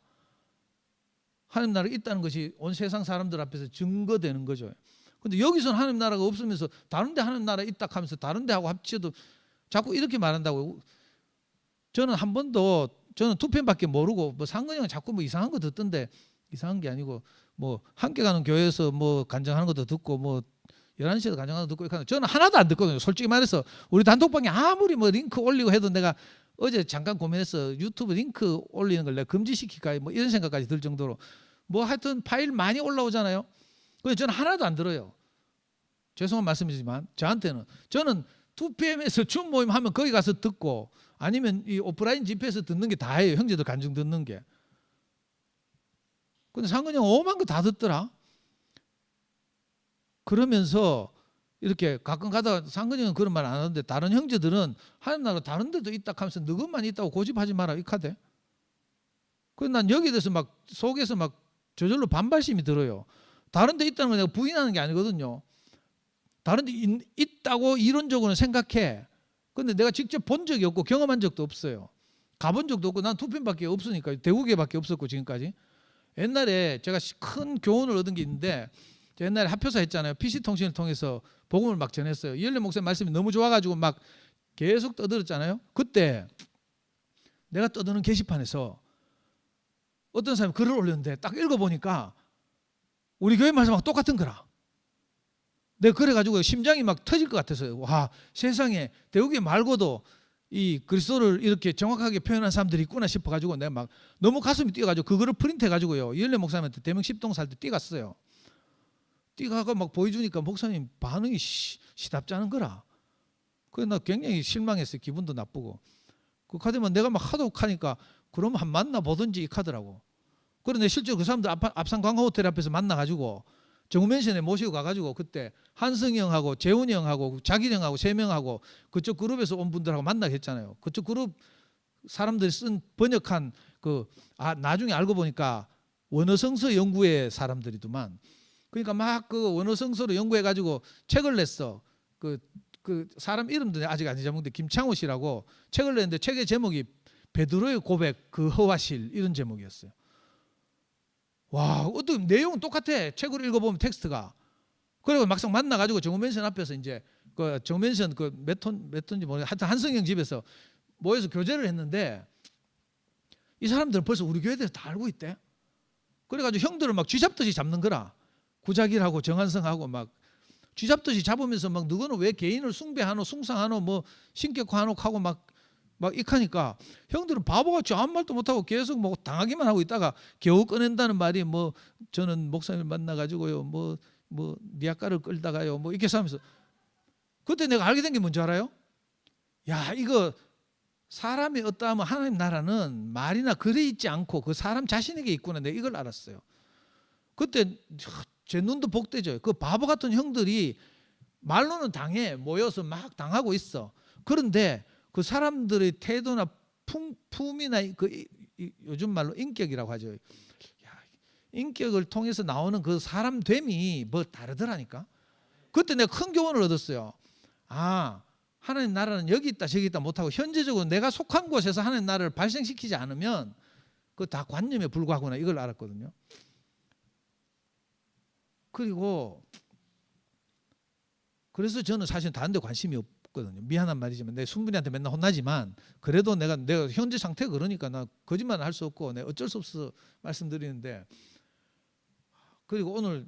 Speaker 2: 하나님 나라가 있다는 것이 온 세상 사람들 앞에서 증거되는 거죠. 근데 여기서는 하나님 나라가 없으면서 다른 데 하나님 나라 있다 하면서 다른 데 하고 합쳐도 자꾸 이렇게 말한다고. 저는 한 번도 저는 2편밖에 모르고 뭐 상근형은 자꾸 뭐 이상한 거 듣던데 이상한 게 아니고 뭐 함께 가는 교회에서 뭐 간증하는 것도 듣고 뭐 11시에도 간증하는 것도 듣고 이렇게 저는 하나도 안 듣거든요. 솔직히 말해서 우리 단톡방에 아무리 뭐 링크 올리고 해도 내가 어제 잠깐 고민해서 유튜브 링크 올리는 걸 내가 금지시킬까 뭐 이런 생각까지 들 정도로 뭐 하여튼 파일 많이 올라오잖아요. 근데 저는 하나도 안 들어요. 죄송한 말씀이지만 저한테는 저는 2PM에서 춤 모임 하면 거기 가서 듣고 아니면 이 오프라인 집회에서 듣는 게 다예요. 형제들 간증 듣는 게. 근데 상근이 형 오만 거 다 듣더라. 그러면서 이렇게 가끔 가다가 상근이 형은 그런 말 안 하는데 다른 형제들은 하나님 나라 다른 데도 있다 하면서 너것만 있다고 고집하지 마라 이 카대. 그래서 난 여기에 대해서 막 속에서 막 저절로 반발심이 들어요. 다른 데 있다는 건 내가 부인하는 게 아니거든요. 다른 데 있다고 이론적으로는 생각해. 근데 내가 직접 본 적이 없고 경험한 적도 없어요. 가본 적도 없고 난 2편밖에 없으니까 대구교밖에 없었고 지금까지. 옛날에 제가 큰 교훈을 얻은 게 있는데 옛날에 합표사 했잖아요. PC통신을 통해서 복음을 막 전했어요. 이열래 목사님 말씀이 너무 좋아가지고 막 계속 떠들었잖아요. 그때 내가 떠드는 게시판에서 어떤 사람이 글을 올렸는데 딱 읽어보니까 우리 교회 말씀하고 똑같은 거라. 내가 그래가지고 심장이 막 터질 것 같아서요. 와, 세상에 대우교회 말고도 이 그리스도를 이렇게 정확하게 표현한 사람들이 있구나 싶어가지고 내가 막 너무 가슴이 뛰어가지고 그거를 프린트해가지고요. 이은래 목사님한테 대명 10동 살 때 뛰갔어요. 뛰가가 막 보여주니까 목사님 반응이 시답지 않은 거라. 그래서 나 굉장히 실망했어요. 기분도 나쁘고. 그 카드만 내가 막 하도 하니까 그럼 한 만나보든지 이 카드라고. 그런데 실제로 그 사람들 앞산 관광호텔 앞에서 만나가지고 정우맨션에 모시고 가가지고 그때 한승이 형하고 재훈이 형하고 자기 형하고 3명하고 그쪽 그룹에서 온 분들하고 만나게 했잖아요. 그쪽 그룹 사람들이 쓴 번역한 나중에 알고 보니까 원어성서 연구회 사람들이더만. 그러니까 막 그 원어성서로 연구해가지고 책을 냈어. 그 사람 이름도 아직 안 잊어먹는데 김창호 씨라고 책을 냈는데 책의 제목이 베드로의 고백 그 허와실 이런 제목이었어요. 와, 어떻게 내용은 똑같아. 책을 읽어보면 텍스트가. 그리고 막상 만나가지고 정우맨션 앞에서 이제 그 정우맨션 몇 톤인지 모르겠는데 하여튼 한성형 집에서 모여서 교제를 했는데 이 사람들은 벌써 우리 교회에 대해서 다 알고 있대. 그래가지고 형들을 막 쥐잡듯이 잡는 거라. 구자길하고 정한성하고 막 쥐잡듯이 잡으면서 막 너거는 왜 개인을 숭배하노 숭상하노 뭐 신격화하노 하고 막 익하니까 형들은 바보같이 아무 말도 못하고 계속 뭐 당하기만 하고 있다가 겨우 꺼낸다는 말이 뭐 저는 목사님을 만나가지고요 뭐 니아까를 끌다가요 뭐 이렇게 하면서 그때 내가 알게 된 게 뭔지 알아요? 야, 이거 사람이 어떠하면 하나님 나라는 말이나 글에 있지 않고 그 사람 자신에게 있구나. 내가 이걸 알았어요. 그때 제 눈도 복되죠. 그 바보 같은 형들이 말로는 당해 모여서 막 당하고 있어. 그런데 그 사람들의 태도나 품이나 요즘 말로 인격이라고 하죠. 인격을 통해서 나오는 그 사람됨이 뭐 다르더라니까. 그때 내가 큰 교훈을 얻었어요. 아, 하나님 나라는 여기 있다 저기 있다 못하고 현재적으로 내가 속한 곳에서 하나님 나라를 발생시키지 않으면 그 다 관념에 불과하구나 이걸 알았거든요. 그리고 그래서 저는 사실 다른 데 관심이 없거든요. 미안한 말이지만 내 순분이한테 맨날 혼나지만 그래도 내가 현재 상태가 그러니까 나 거짓말은 할 수 없고 내가 어쩔 수 없어 말씀드리는데 그리고 오늘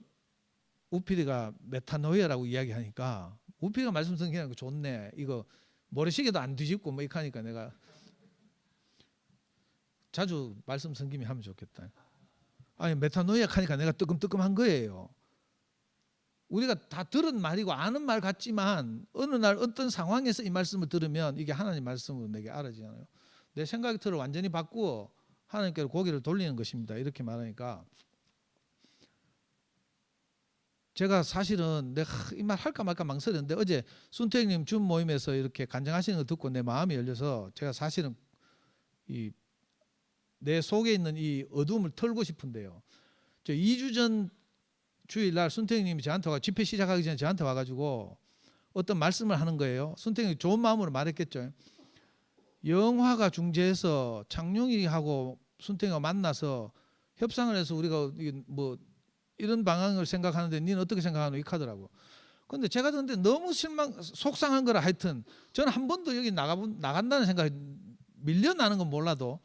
Speaker 2: 우필이가 메타노이아라고 이야기하니까 우필이가 말씀 성경하는 거 좋네. 이거 모래시계도 안 뒤집고 뭐 이렇게 하니까 내가 자주 말씀 성김이 하면 좋겠다. 아니 메타노이아 하니까 내가 뜨끔뜨끔한 거예요. 우리가 다 들은 말이고 아는 말 같지만 어느 날 어떤 상황에서 이 말씀을 들으면 이게 하나님 말씀으로 내게 알아지잖아요. 내 생각들을 완전히 바꾸어 하나님께로 고개를 돌리는 것입니다. 이렇게 말하니까 제가 사실은 내가 이 말 할까 말까 망설였는데 어제 순태형님 줌 모임에서 이렇게 간증하시는 거 듣고 내 마음이 열려서 제가 사실은 내 속에 있는 이 어두움을 털고 싶은데요. 저 2주 전 주일날 순태형님이 저한테 와 집회 시작하기 전에 저한테 와가지고 어떤 말씀을 하는 거예요. 순태형이 좋은 마음으로 말했겠죠. 영화가 중재해서 창룡이하고 순태형이가 만나서 협상을 해서 우리가 뭐 이런 방향을 생각하는데 니는 어떻게 생각하노? 이 카더라고. 그런데 제가 듣는데 너무 속상한 거라 하여튼 저는 한 번도 여기 나간다는 생각이 밀려나는 건 몰라도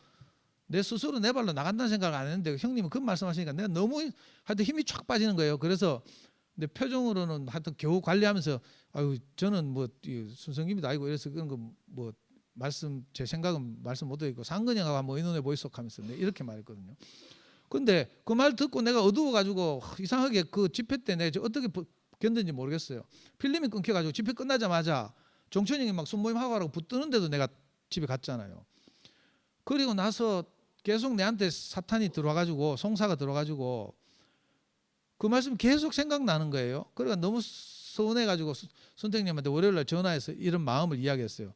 Speaker 2: 내 스스로 내 발로 나간다는 생각을 안 했는데 형님은 그 말씀하시니까 내가 너무 하여튼 힘이 쫙 빠지는 거예요. 그래서 내 표정으로는 하여튼 겨우 관리하면서 아유 저는 뭐 순성김이도 아니고 이래서 그런 거 뭐 말씀 제 생각은 말씀 못 드리고 상근형하고 한번 의논해 보이소 하면서 이렇게 말했거든요. 근데 그 말 듣고 내가 어두워가지고 이상하게 그 집회 때 내가 어떻게 견뎠는지 모르겠어요. 필름이 끊겨가지고 집회 끝나자마자 정천이 형이 막 순모임 하고 하라고 붙드는데도 내가 집에 갔잖아요. 그리고 나서 계속 내한테 사탄이 들어와가지고 송사가 들어와가지고 그 말씀 계속 생각나는 거예요. 그러니까 너무 서운해가지고 순택님한테 월요일날 전화해서 이런 마음을 이야기했어요.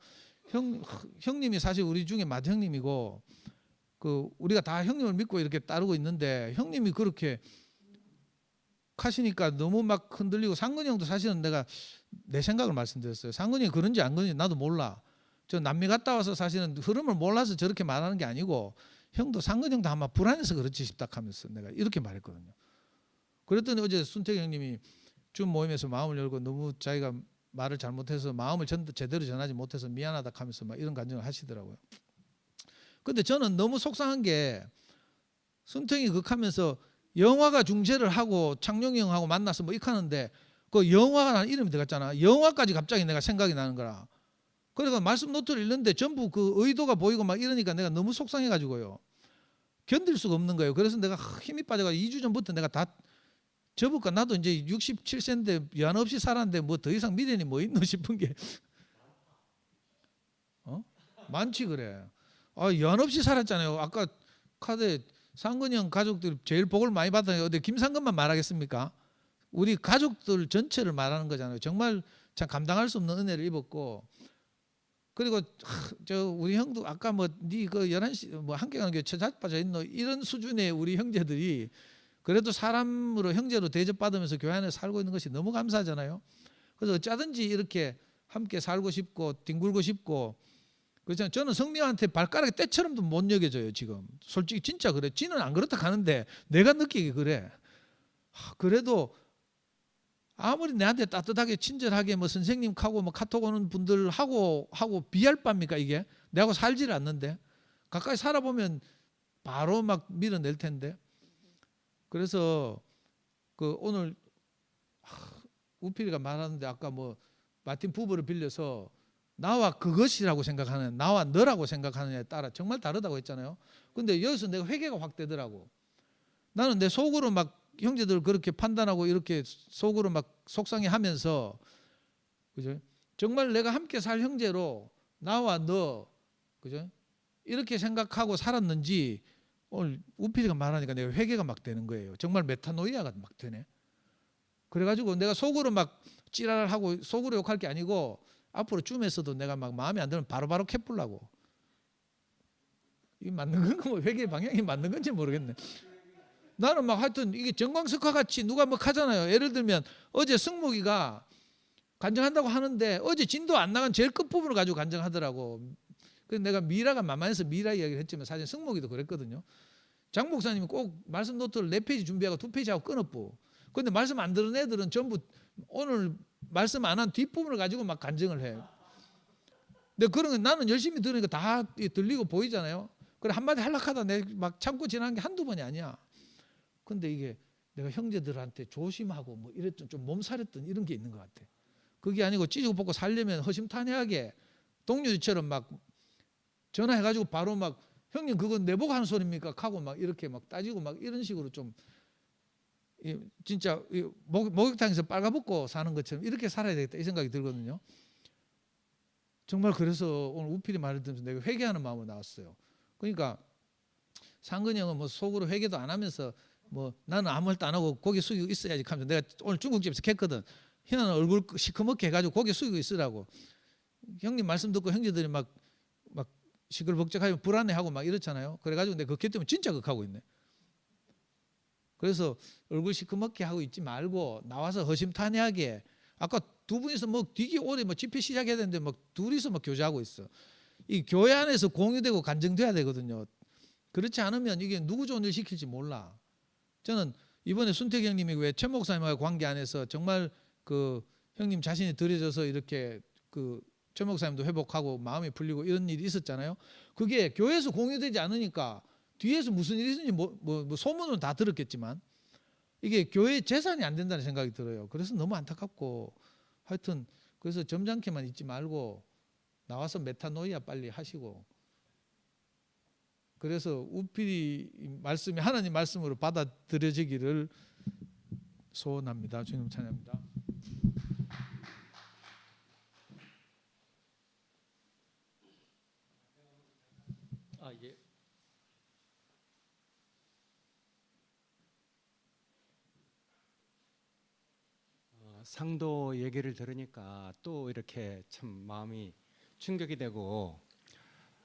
Speaker 2: 형님이 사실 우리 중에 맏형님이고 우리가 다 형님을 믿고 이렇게 따르고 있는데 형님이 그렇게 하시니까 너무 막 흔들리고 상근이 형도 사실은 내가 내 생각을 말씀드렸어요. 상근이 형이 그런지 안 그런지 나도 몰라. 저 남미 갔다 와서 사실은 흐름을 몰라서 저렇게 말하는 게 아니고 형도 상근이 형도 아마 불안해서 그렇지 싶다 하면서 내가 이렇게 말했거든요. 그랬더니 어제 순택 형님이 줌 모임에서 마음을 열고 너무 자기가 말을 잘못해서 마음을 제대로 전하지 못해서 미안하다 하면서 막 이런 간증을 하시더라고요. 근데 저는 너무 속상한 게 순택이 극하면서 영화가 중재를 하고 창룡이 형하고 만나서 뭐 이카는데 그 영화가 이름이 들어갔잖아. 영화까지 갑자기 내가 생각이 나는 거라. 그러니까 말씀 노트를 읽는데 전부 그 의도가 보이고 막 이러니까 내가 너무 속상해가지고요. 견딜 수가 없는 거예요. 그래서 내가 힘이 빠져가지고 2주 전부터 내가 다 접을까. 나도 이제 67세인데 연 없이 살았는데 뭐 더 이상 미련이 뭐 있노 싶은 게 많지 그래. 연 없이 살았잖아요. 아까 카드 상근이 형 가족들이 제일 복을 많이 받아요. 근데 김상근만 말하겠습니까? 우리 가족들 전체를 말하는 거잖아요. 정말 참 감당할 수 없는 은혜를 입었고, 그리고 저 우리 형도 아까 뭐니그 11시 뭐 함께 가는 게 처자빠져 있노 이런 수준의 우리 형제들이 그래도 사람으로 형제로 대접받으면서 교회 안에 살고 있는 것이 너무 감사하잖아요. 그래서 어쩌든지 이렇게 함께 살고 싶고 뒹굴고 싶고, 그렇잖아요. 저는 성미한테 발가락에 때처럼도 못 여겨져요 지금. 솔직히 진짜 그래. 지는 안 그렇다 가는데 내가 느끼기 그래. 그래도 아무리 내한테 따뜻하게 친절하게 뭐 선생님하고 뭐 카톡 오는 분들하고 비할 바입니까 이게? 내하고 살지를 않는데 가까이 살아보면 바로 막 밀어낼 텐데. 그래서 그 오늘 우필이가 말하는데 아까 뭐 마틴 부부를 빌려서 나와 그것이라고 생각하는, 나와 너라고 생각하느냐에 따라 정말 다르다고 했잖아요. 근데 여기서 내가 회개가 확 되더라고. 나는 내 속으로 막 형제들 그렇게 판단하고 이렇게 속으로 막 속상해하면서, 그죠? 정말 내가 함께 살 형제로 나와 너, 그죠? 이렇게 생각하고 살았는지 오늘 우필이가 말하니까 내가 회개가 막 되는 거예요. 정말 메타노이아가 막 되네. 그래가지고 내가 속으로 막 찌랄하고 속으로 욕할 게 아니고 앞으로 줌에서도 내가 막 마음에 안 들면 바로바로 캐뿔라고. 이게 맞는 건가? 뭐 회개 방향이 맞는 건지 모르겠네. 나는 막 하여튼 이게 정광석화 같이 누가 뭐 하잖아요. 예를 들면 어제 승목이가 간증한다고 하는데 어제 진도 안 나간 제일 끝부분을 가지고 간증하더라고. 그래서 내가 미라가 만만해서 미라 이야기를 했지만 사실 승목이도 그랬거든요. 장 목사님이 꼭 말씀 노트를 4페이지 준비하고 2페이지 하고 끊었고, 근데 말씀 안 들은 애들은 전부 오늘 말씀 안 한 뒷부분을 가지고 막 간증을 해. 근데 그런 거 나는 열심히 들으니까 다 들리고 보이잖아요. 그래 한마디 하려하다 내가 막 참고 지나는 게 한두 번이 아니야. 근데 이게 내가 형제들한테 조심하고 뭐 이랬던 좀 몸살했던 이런 게 있는 것 같아. 그게 아니고 찌지고 볶고 살려면 허심탄회하게 동료들처럼 막 전화해가지고 바로 막 형님 그건 내보고 하는 소리입니까? 하고 막 이렇게 막 따지고 막 이런 식으로 좀 진짜 목욕탕에서 빨가벗고 사는 것처럼 이렇게 살아야 되겠다 이 생각이 들거든요. 정말 그래서 오늘 우필이 말을 들으면서 내가 회개하는 마음으로 나왔어요. 그러니까 상근이 형은 뭐 속으로 회개도 안 하면서 뭐 나는 아무 말도 안 하고 고개 숙이고 있어야지 하면서 내가 오늘 중국집에서 캤거든. 형은 얼굴 시커멓게 해가지고 고개 숙이고 있으라고. 형님 말씀 듣고 형제들이 막 시끌벅적하면 불안해하고 막 이렇잖아요. 그래가지고 내가 그렇기 때문에 진짜 극하고 있네. 그래서 얼굴 시커멓게 하고 있지 말고 나와서 허심탄회하게, 아까 두 분이서 뭐 되게 오래 뭐 집회 시작해야 되는데 막 둘이서 막 교제하고 있어. 이 교회 안에서 공유되고 간증돼야 되거든요. 그렇지 않으면 이게 누구 좋은 일 시킬지 몰라. 저는 이번에 순택 형님이 왜 최 목사님과 관계 안에서 정말 그 형님 자신이 들여져서 이렇게 그 최 목사님도 회복하고 마음이 풀리고 이런 일이 있었잖아요. 그게 교회에서 공유되지 않으니까 뒤에서 무슨 일이 있는지 뭐 소문은 다 들었겠지만 이게 교회의 재산이 안 된다는 생각이 들어요. 그래서 너무 안타깝고 하여튼 그래서 점잖게만 있지 말고 나와서 메타노이아 빨리 하시고, 그래서 우필이 말씀이 하나님 말씀으로 받아들여지기를 소원합니다. 주님 찬양합니다.
Speaker 1: 예.
Speaker 6: 상도 얘기를 들으니까 또 이렇게 참 마음이 충격이 되고,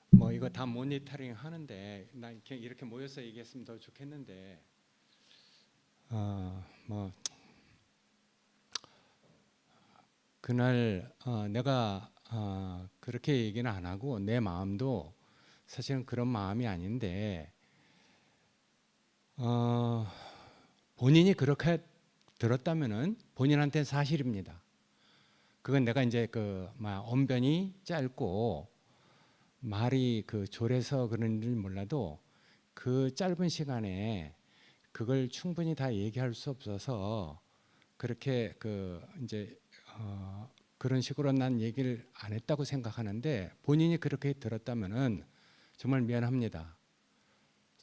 Speaker 6: 뭐 이거 다 모니터링 하는데 나 이렇게 모여서 얘기했으면 더 좋겠는데, 뭐 그날 내가 그렇게 얘기는 안 하고 내 마음도 사실은 그런 마음이 아닌데, 본인이 그렇게 들었다면은 본인한테는 사실입니다. 그건 내가 이제 언변이 짧고 말이 졸해서 그런지 몰라도 그 짧은 시간에 그걸 충분히 다 얘기할 수 없어서 그렇게 이제 그런 식으로 난 얘기를 안 했다고 생각하는데 본인이 그렇게 들었다면은 정말 미안합니다.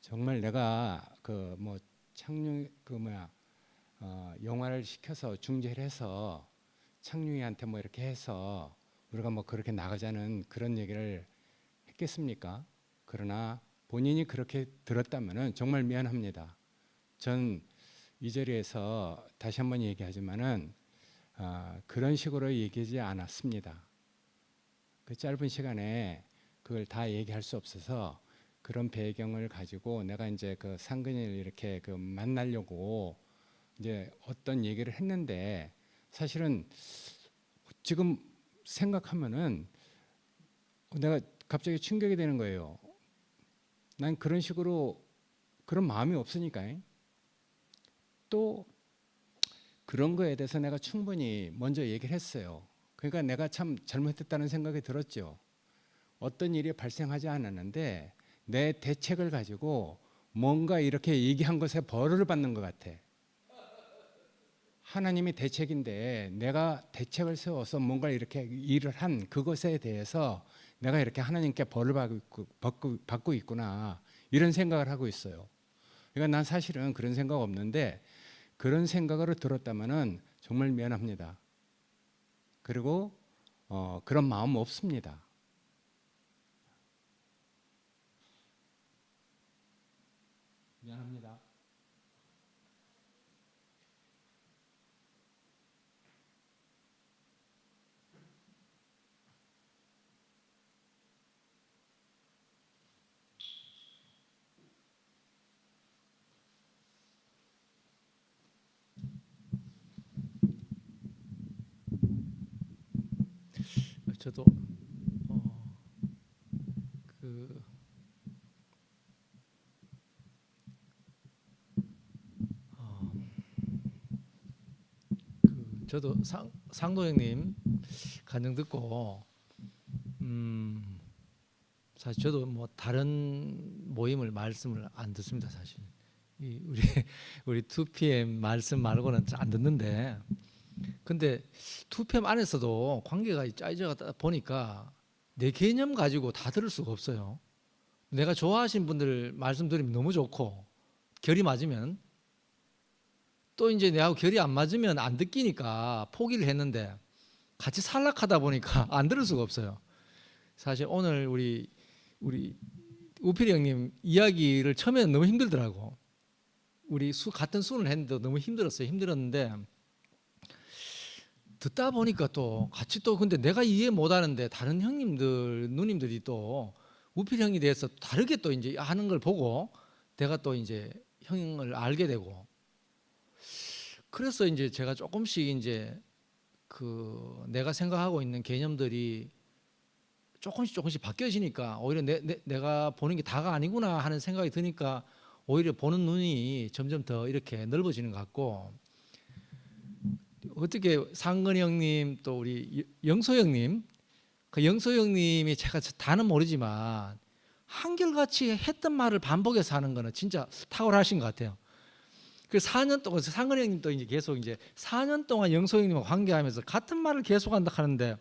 Speaker 6: 정말 내가 창룡 영화를 시켜서 중재를 해서 창룡이한테 뭐 이렇게 해서 우리가 뭐 그렇게 나가자는 그런 얘기를 했겠습니까? 그러나 본인이 그렇게 들었다면은 정말 미안합니다. 전 이 자리에서 다시 한번 얘기하지만은 그런 식으로 얘기하지 않았습니다. 그 짧은 시간에 그걸 다 얘기할 수 없어서 그런 배경을 가지고 내가 이제 그 상근이를 이렇게 만나려고 이제 어떤 얘기를 했는데 사실은 지금 생각하면은 내가 갑자기 충격이 되는 거예요. 난 그런 식으로 그런 마음이 없으니까. 또 그런 거에 대해서 내가 충분히 먼저 얘기를 했어요. 그러니까 내가 참 잘못했다는 생각이 들었죠. 어떤 일이 발생하지 않았는데 내 대책을 가지고 뭔가 이렇게 얘기한 것에 벌을 받는 것 같아. 하나님이 대책인데 내가 대책을 세워서 뭔가 이렇게 일을 한 그것에 대해서 내가 이렇게 하나님께 벌을 받고 있구나 이런 생각을 하고 있어요. 그러니까 난 사실은 그런 생각 없는데 그런 생각으로 들었다면은 정말 미안합니다. 그리고 그런 마음 없습니다. 미안합니다.
Speaker 1: 저도 그 저도 상도 형님 간증 듣고 사실 저도 뭐 다른 모임을 말씀을 안 듣습니다. 사실 우리 2PM 말씀 말고는 안 듣는데 근데 2PM 안에서도 관계가 짜여져 보니까 내 개념 가지고 다 들을 수가 없어요. 내가 좋아하시는 분들 말씀 들으면 너무 좋고 결이 맞으면 또 이제 내하고 결이 안 맞으면 안 듣기니까 포기를 했는데 같이 살락하다 보니까 안 들을 수가 없어요. 사실 오늘 우리 우필이 형님 이야기를 처음에는 너무 힘들더라고. 우리 같은 수는 했는데 너무 힘들었는데 듣다 보니까 또 같이 또 근데 내가 이해 못하는데 다른 형님들 누님들이 또 우필 형에 대해서 다르게 또 이제 하는 걸 보고 내가 또 이제 형을 알게 되고 그래서 이제 제가 조금씩 이제 그 내가 생각하고 있는 개념들이 조금씩 바뀌어지니까 오히려 내가 보는 게 다가 아니구나 하는 생각이 드니까 오히려 보는 눈이 점점 더 이렇게 넓어지는 것 같고 어떻게 상근 형님 또 우리 영소 형님 그 영소 형님이 제가 다는 모르지만 한결같이 했던 말을 반복해서 하는 거는 진짜 탁월하신 것 같아요. 그 4년 동안 상근 형님도 이제 계속 이제 4년 동안 영소 형님과 관계하면서 같은 말을 계속한다 하는데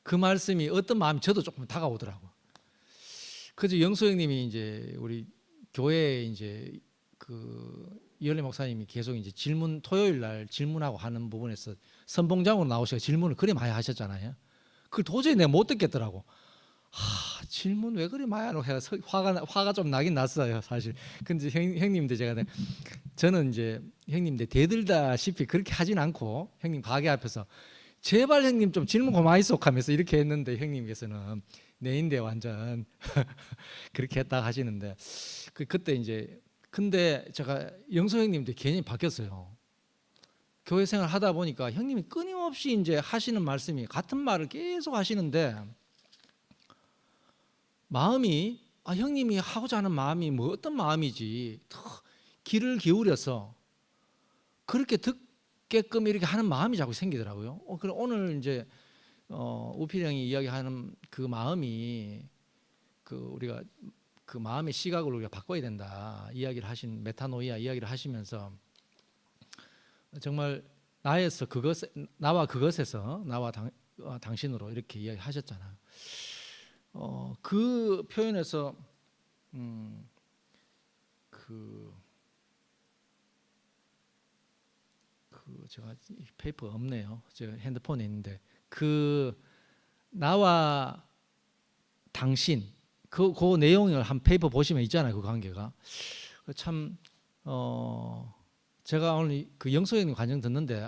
Speaker 1: 그 말씀이 어떤 마음이 저도 조금 다가오더라고. 그래서 영소 형님이 이제 우리 교회에 이제 그 이열래 목사님이 계속 이제 질문 토요일 날 질문하고 하는 부분에서 선봉장으로 나오셔서 질문을 그리 많이 하셨잖아요. 그걸 도저히 내가 못 듣겠더라고. 질문 왜 그리 많이 하노 해서 화가 좀 나긴 났어요 사실. 근데 형님들 저는 이제 형님들 대들다시피 그렇게 하진 않고 형님 가게 앞에서 제발 형님 좀 질문 그만 있어하면서 이렇게 했는데 형님께서는 내인데 완전 그렇게 했다 하시는데 그때 이제 근데 제가 영소 형님도 개념이 바뀌었어요. 교회 생활 하다 보니까 형님이 끊임없이 이제 하시는 말씀이 같은 말을 계속 하시는데 마음이 형님이 하고자 하는 마음이 뭐 어떤 마음이지 더 귀를 기울여서 그렇게 듣게끔 이렇게 하는 마음이 자꾸 생기더라고요. 그럼 오늘 이제 우필 형이 이야기하는 그 마음이 그 우리가 그 마음의 시각을 우리가 바꿔야 된다 이야기를 하신 메타노이아 이야기를 하시면서 정말 나와 그것에서 나와 당신으로 이렇게 이야기하셨잖아요. 그 표현에서 제가 페이퍼가 없네요. 제가 핸드폰에 있는데 그 나와 당신 그 내용을 한 페이퍼 보시면 있잖아요. 그 관계가 참 제가 오늘 그 영소 형님 관정 듣는데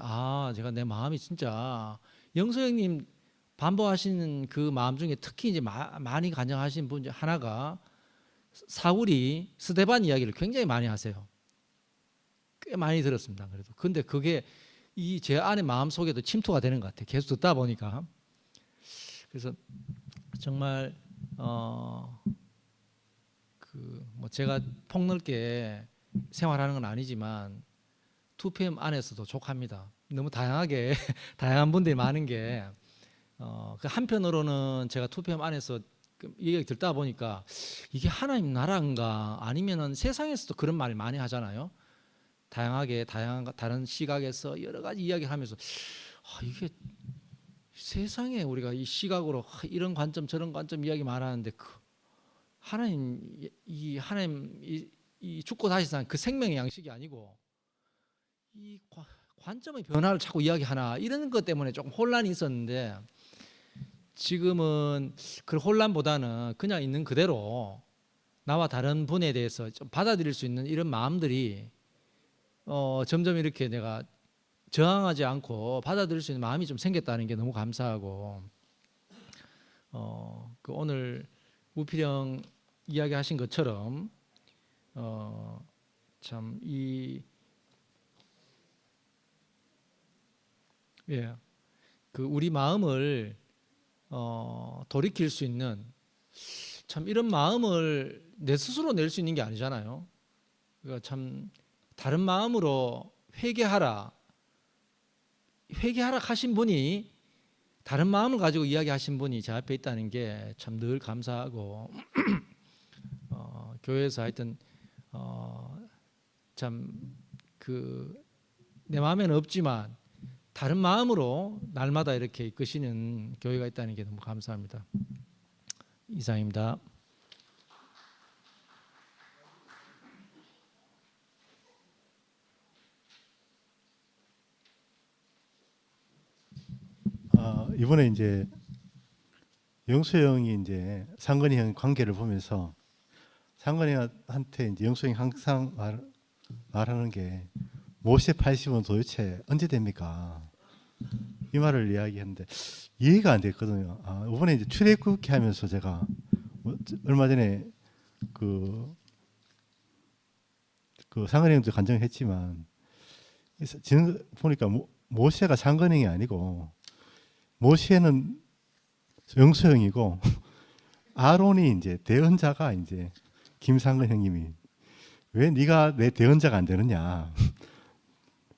Speaker 1: 제가 내 마음이 진짜 영소 형님 반복하시는 그 마음 중에 특히 이제 많이 간증하신 분 중에 하나가 사울이 스데반 이야기를 굉장히 많이 하세요. 꽤 많이 들었습니다. 그래도 근데 그게 이 제 안의 마음 속에도 침투가 되는 것 같아요. 계속 듣다 보니까 그래서 정말 뭐 제가 폭넓게 생활하는 건 아니지만 2PM 안에서도 족합니다. 너무 다양하게 다양한 분들이 많은 게 그 한편으로는 제가 2PM 안에서 이 얘기 듣다 보니까 이게 하나님 나라인가 아니면은 세상에서도 그런 말 많이 하잖아요. 다양한 다른 시각에서 여러 가지 이야기하면서 이게 세상에 우리가 이 시각으로 이런 관점 저런 관점 이야기 말하는데 하나님 이 죽고 다시 산 그 생명의 양식이 아니고 이 관점의 변화를 자꾸 이야기하나 이런 것 때문에 조금 혼란이 있었는데 지금은 그 혼란보다는 그냥 있는 그대로 나와 다른 분에 대해서 좀 받아들일 수 있는 이런 마음들이 점점 이렇게 내가 저항하지 않고 받아들일 수 있는 마음이 좀 생겼다는 게 너무 감사하고 그 오늘 우필영 이야기하신 것처럼 참 그 우리 마음을 돌이킬 수 있는 참 이런 마음을 내 스스로 낼 수 있는 게 아니잖아요. 그러니까 참 다른 마음으로 회개하라 하신 분이 다른 마음을 가지고 이야기하신 분이 제 앞에 있다는 게 참 늘 감사하고 교회에서 하여튼 참 내 마음에는 없지만 다른 마음으로 날마다 이렇게 이끄시는 교회가 있다는 게 너무 감사합니다. 이상입니다.
Speaker 4: 이번에 이제 영수 형이 이제 상건이 형 관계를 보면서 상건이 형한테 이제 영수 형이 항상 말하는 게 모세 80은 도대체 언제 됩니까? 이 말을 이야기했는데 이해가 안 됐거든요. 이번에 이제 출애굽기 하면서 제가 얼마 전에 그 상건이 형도 간증했지만 지금 보니까 모세가 상건이 형이 아니고 모세는 영수형이고 아론이 이제 대언자가 이제 김상근 형님이 왜 네가 내 대언자가 안 되느냐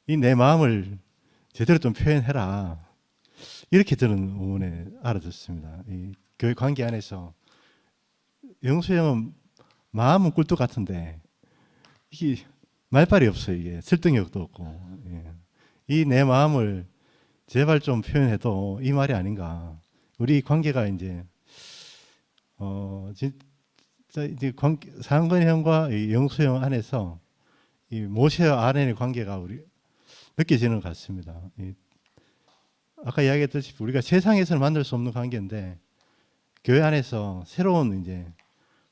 Speaker 4: 이 내 마음을 제대로 좀 표현해라 이렇게 저는 의원에 알아듣습니다. 이 교회 관계 안에서 영수형은 마음은 꿀뚝 같은데 이게 말발이 없어요. 이게 설득력도 없고 이 내 마음을 제발 좀 표현해도 이 말이 아닌가. 우리 관계가 이제 진짜 이제 상근 형과 영수 형 안에서 이 모세와 아론의 관계가 우리 느껴지는 것 같습니다. 아까 이야기했듯이 우리가 세상에서는 만들 수 없는 관계인데 교회 안에서 새로운 이제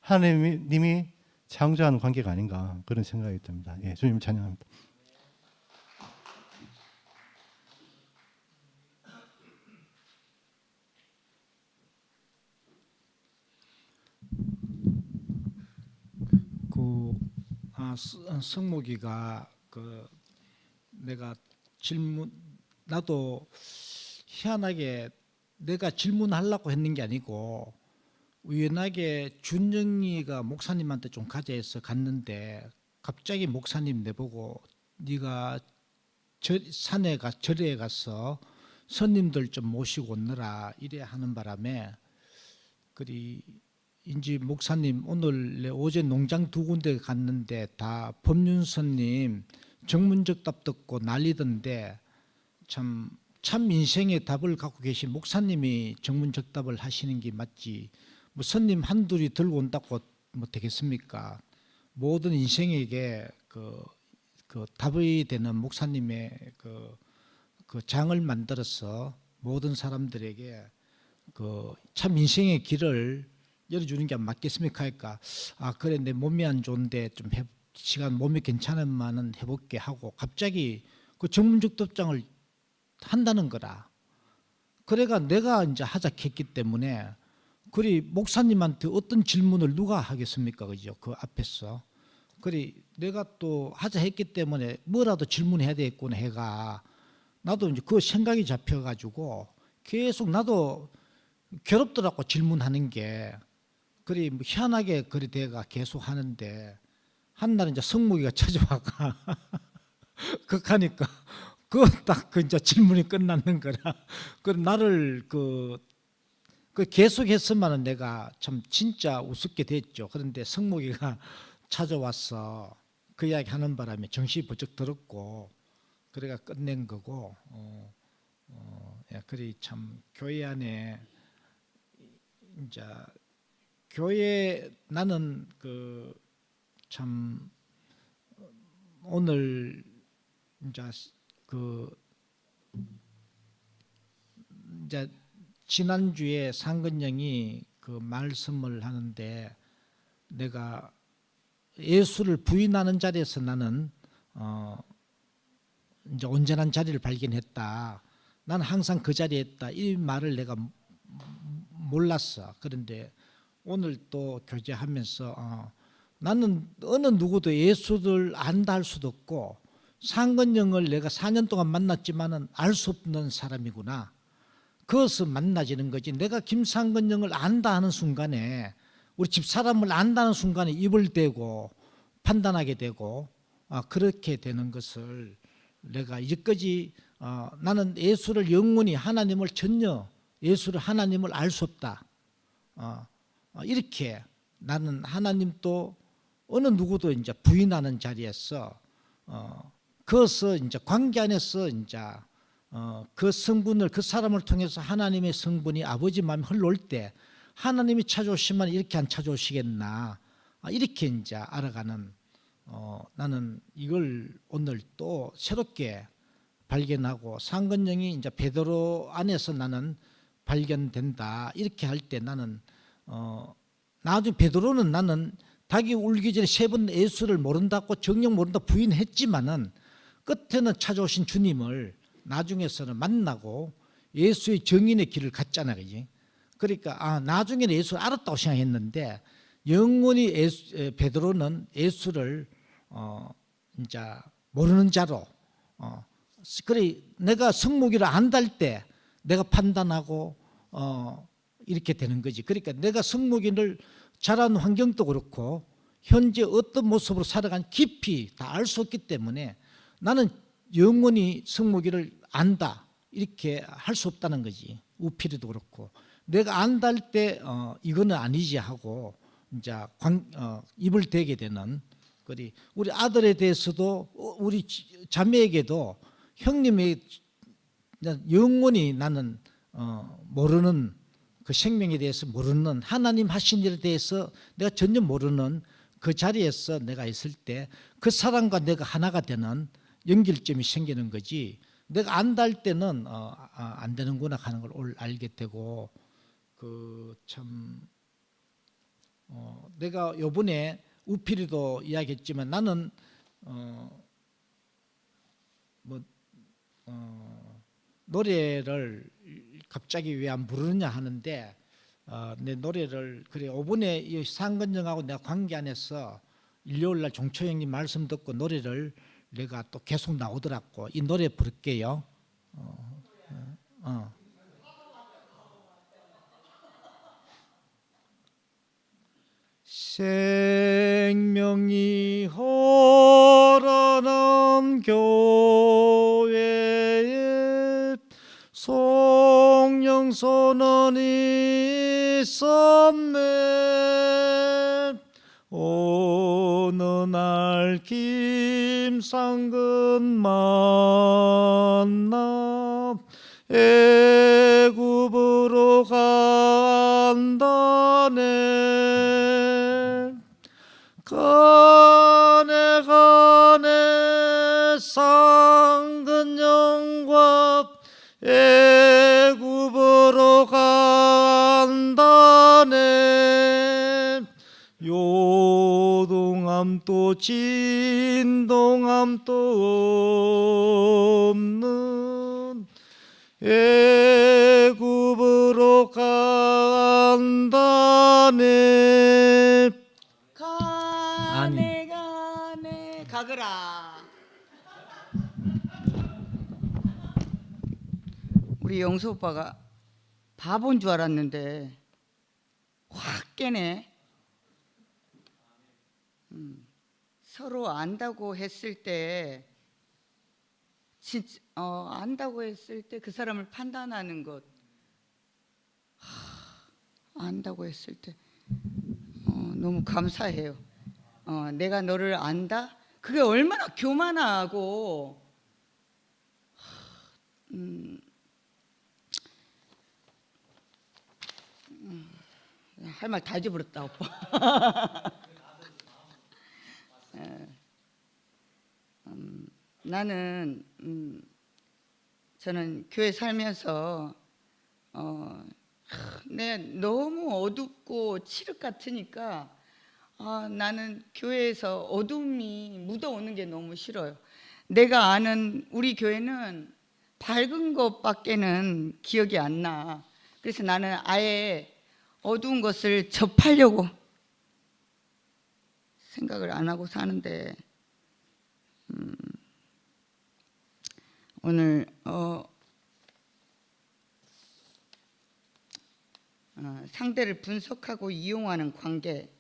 Speaker 4: 하나님이 창조하는 관계가 아닌가 그런 생각이 듭니다. 주님 찬양합니다.
Speaker 3: 성목이가 내가 나도 희한하게 내가 질문하려고 했는 게 아니고 우연하게 준영이가 목사님한테 좀 가자해서 갔는데 갑자기 목사님 내보고 네가 산에 절에 가서 손님들 좀 모시고 오느라 이래 하는 바람에 인지 목사님 오늘 어제 농장 두 군데 갔는데 다 법륜서님 정문적 답 듣고 난리던데 참 인생의 답을 갖고 계신 목사님이 정문적 답을 하시는 게 맞지 뭐 선님 한둘이 들고 온다고 뭐 되겠습니까? 모든 인생에게 그 답이 되는 목사님의 그 장을 만들어서 모든 사람들에게 그 참 인생의 길을 열어주는 게 맞겠습니까? 하니까 아 그래 내 몸이 안 좋은데 좀 시간 몸이 괜찮으면은 해볼게 하고 갑자기 그 정문적 답장을 한다는 거라. 그래가 내가 이제 하자 했기 때문에 그리 목사님한테 어떤 질문을 누가 하겠습니까? 그죠? 그 앞에서. 그리 내가 또 하자 했기 때문에 뭐라도 질문해야 되겠구나 해가 나도 이제 그 생각이 잡혀가지고 계속 나도 괴롭더라고 질문하는 게. 그리 뭐 희한하게 그리 내가 계속 하는데 한날 이제 성목이가 찾아와가 극하니까 그 이제 질문이 끝났는 거라. 그 나를 그 계속했으면은 내가 참 진짜 우습게 됐죠. 그런데 성목이가 찾아와서 그 이야기 하는 바람에 정신이 번쩍 들었고 그래가 끝낸 거고 그리 참 교회 안에 이제 교회 나는 그 참 오늘 이제 지난주에 상근영이 그 말씀을 하는데 내가 예수를 부인하는 자리에서 나는 이제 온전한 자리를 발견했다. 나는 항상 그 자리에 있다. 이 말을 내가 몰랐어. 그런데 오늘 또 교제하면서 나는 어느 누구도 예수를 안다 할 수도 없고 상근영을 내가 4년 동안 만났지만은 알 수 없는 사람이구나. 그것을 만나지는 거지. 내가 김상근영을 안다 하는 순간에 우리 집사람을 안다는 순간에 입을 대고 판단하게 되고 그렇게 되는 것을 내가 이제까지 나는 예수를 영원히 하나님을 전혀 예수를 하나님을 알 수 없다. 이렇게 나는 하나님도 어느 누구도 이제 부인하는 자리에서 그것을 이제 관계 안에서 이제 그 성분을 그 사람을 통해서 하나님의 성분이 아버지 마음에 흘러올 때 하나님이 찾아오시면 이렇게 안 찾아오시겠나 이렇게 이제 알아가는 나는 이걸 오늘 또 새롭게 발견하고 상근영이 이제 베드로 안에서 나는 발견된다 이렇게 할 때 나는 나중에 베드로는 나는 닭이 울기 전에 3번 예수를 모른다고 정녕 모른다 부인했지만은 끝에는 찾아오신 주님을 나중에서는 만나고 예수의 정인의 길을 갔잖아, 그지? 그러니까 나중에는 예수를 알았다고 생각했는데 영원히 베드로는 예수를 이제 모르는 자로 그래 내가 성모기를 안다 할 때 내가 판단하고 이렇게 되는 거지. 그러니까 내가 성모기를 자란 환경도 그렇고 현재 어떤 모습으로 살아간 깊이 다 알 수 없기 때문에 나는 영원히 성모기를 안다 이렇게 할 수 없다는 거지. 우필이도 그렇고 내가 안다 할 때 이거는 아니지 하고 이제 입을 대게 되는 그리 우리 아들에 대해서도 우리 자매에게도 형님의 영원히 나는 모르는 그 생명에 대해서 모르는 하나님 하신 일에 대해서 내가 전혀 모르는 그 자리에서 내가 있을 때 그 사람과 내가 하나가 되는 연결점이 생기는 거지. 내가 안다 할 때는 안 되는구나 하는 걸 오늘 알게 되고 그 참 내가 요번에 우필이도 이야기했지만 나는 노래를 갑자기 왜 안 부르느냐 하는데 내 노래를 그래 이번에 이 상근영하고 내가 관계 안에서 일요일날 종초 형님 말씀 듣고 노래를 내가 또 계속 나오더라고. 이 노래 부를게요. 생명이 흐르는 교회에 성령선언이 있었네. 어느 날 김상근 만나 애굽으로 간다네. 가네 상근 영과 애굽으로 간다네. 요동함도 진동함도 없는 애굽으로 간다네.
Speaker 7: 가네 가네 가거라. 우리 영수 오빠가 바본 줄 알았는데 확 깨네. 서로 안다고 했을 때 진짜 안다고 했을 때 그 사람을 판단하는 것, 안다고 했을 때 너무 감사해요. 내가 너를 안다? 그게 얼마나 교만하고 할 말 다 잊어버렸다 오빠. 나는 저는 교회 살면서 내 너무 어둡고 칠흑 같으니까 나는 교회에서 어둠이 묻어오는 게 너무 싫어요. 내가 아는 우리 교회는 밝은 것밖에는 기억이 안 나. 그래서 나는 아예 어두운 것을 접하려고 생각을 안 하고 사는데 오늘 상대를 분석하고 이용하는 관계,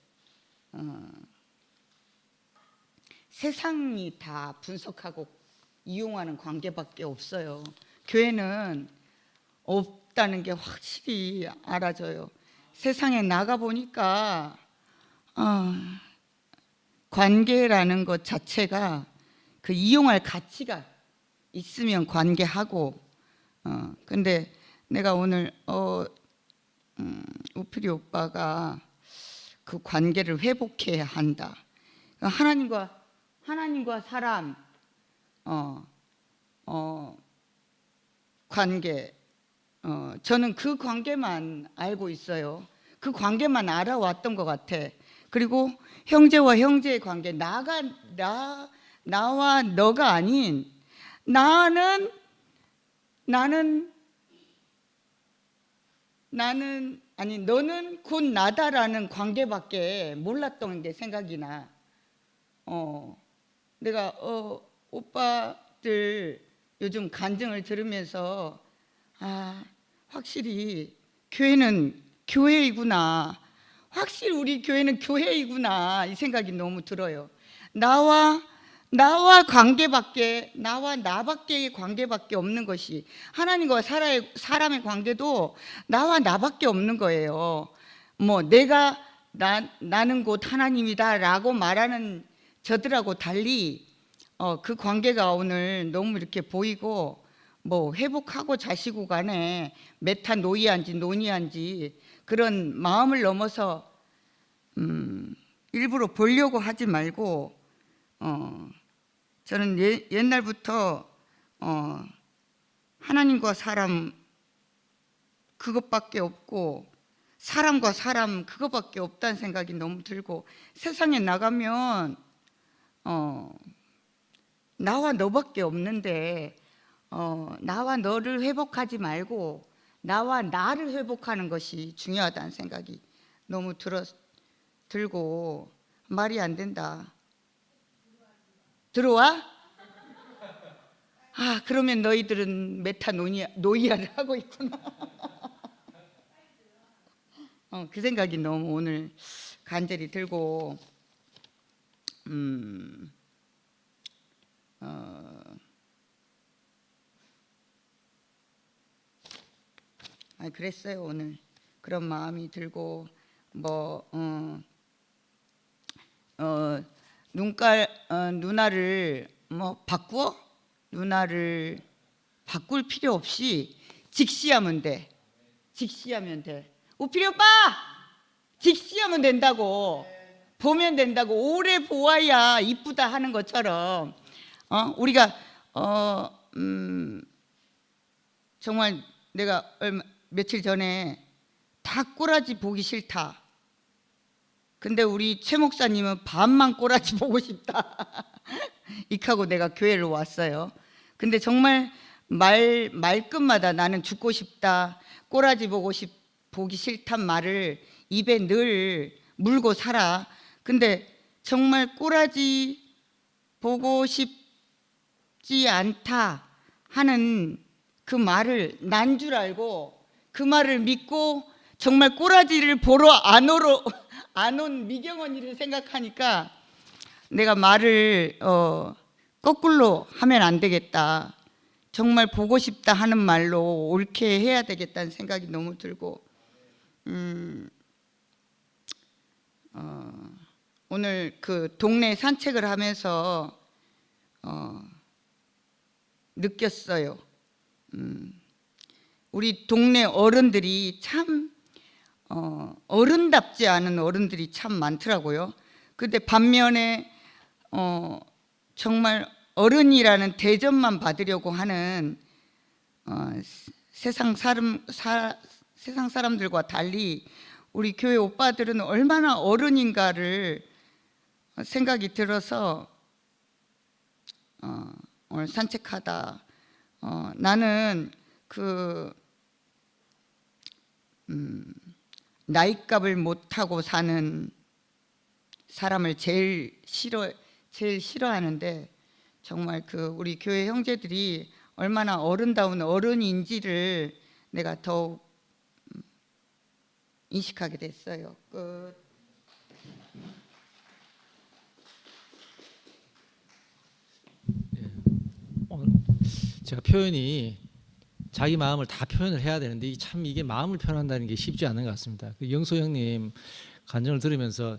Speaker 7: 세상이 다 분석하고 이용하는 관계밖에 없어요. 교회는 없다는 게 확실히 알아져요. 세상에 나가 보니까 관계라는 것 자체가 그 이용할 가치가 있으면 관계하고 근데 내가 오늘 우필이 오빠가 그 관계를 회복해야 한다. 하나님과 사람 관계, 저는 그 관계만 알고 있어요. 그 관계만 알아왔던 것 같아. 그리고 형제와 형제의 관계, 나와 너가 아닌 나는 아니 너는 곧 나다라는 관계밖에 몰랐던 게 생각이 나. 내가 오빠들 요즘 간증을 들으면서 확실히 교회는 교회이구나. 확실히 우리 교회는 교회이구나. 이 생각이 너무 들어요. 나와 관계밖에, 나와 나밖에의 관계밖에 없는 것이, 하나님과 사람의 관계도 나와 나밖에 없는 거예요. 뭐 내가 나는 곧 하나님이다라고 말하는 저들하고 달리 그 관계가 오늘 너무 이렇게 보이고, 뭐 회복하고 자시고 간에 메타노이아인지 노니아인지 그런 마음을 넘어서 일부러 보려고 하지 말고, 저는 옛날부터 하나님과 사람 그것밖에 없고 사람과 사람 그것밖에 없다는 생각이 너무 들고, 세상에 나가면 나와 너밖에 없는데 나와 너를 회복하지 말고 나와 나를 회복하는 것이 중요하다는 생각이 너무 들고, 말이 안 된다. 들어와? 그러면 너희들은 메타노이아를 하고 있구나. 그 생각이 너무 오늘 간절히 들고, 그랬어요. 오늘 그런 마음이 들고, 누나를 뭐 바꾸어? 누나를 바꿀 필요 없이 직시하면 돼. 직시하면 돼. 우필이 오빠! 직시하면 된다고. 보면 된다고. 오래 보아야 이쁘다 하는 것처럼 우리가 정말 내가 며칠 전에 다 꼬라지 보기 싫다. 근데 우리 최 목사님은 반만 꼬라지 보고 싶다. 이하고 내가 교회를 왔어요. 근데 정말 말끝마다 나는 죽고 싶다, 꼬라지 보기 싫단 말을 입에 늘 물고 살아. 근데 정말 꼬라지 보고 싶지 않다 하는 그 말을 난 줄 알고 그 말을 믿고 정말 꼬라지를 보러 안 온 미경언니를 생각하니까 내가 말을 거꾸로 하면 안 되겠다. 정말 보고 싶다 하는 말로 옳게 해야 되겠다는 생각이 너무 들고 오늘 그 동네 산책을 하면서 느꼈어요. 우리 동네 어른들이 참 어른답지 않은 어른들이 참 많더라고요. 근데 반면에 정말 어른이라는 대접만 받으려고 하는 세상 사람들과 달리 우리 교회 오빠들은 얼마나 어른인가를 생각이 들어서 오늘 산책하다 나는 그 나이값을 못하고 사는 사람을 제일 싫어하는데 정말 그 우리 교회 형제들이 얼마나 어른다운 어른인지를 내가 더욱 인식하게 됐어요.
Speaker 1: 제가 표현이 자기 마음을 다 표현을 해야 되는데 참 이게 마음을 표현한다는 게 쉽지 않은 것 같습니다. 그 영소 형님 간증을 들으면서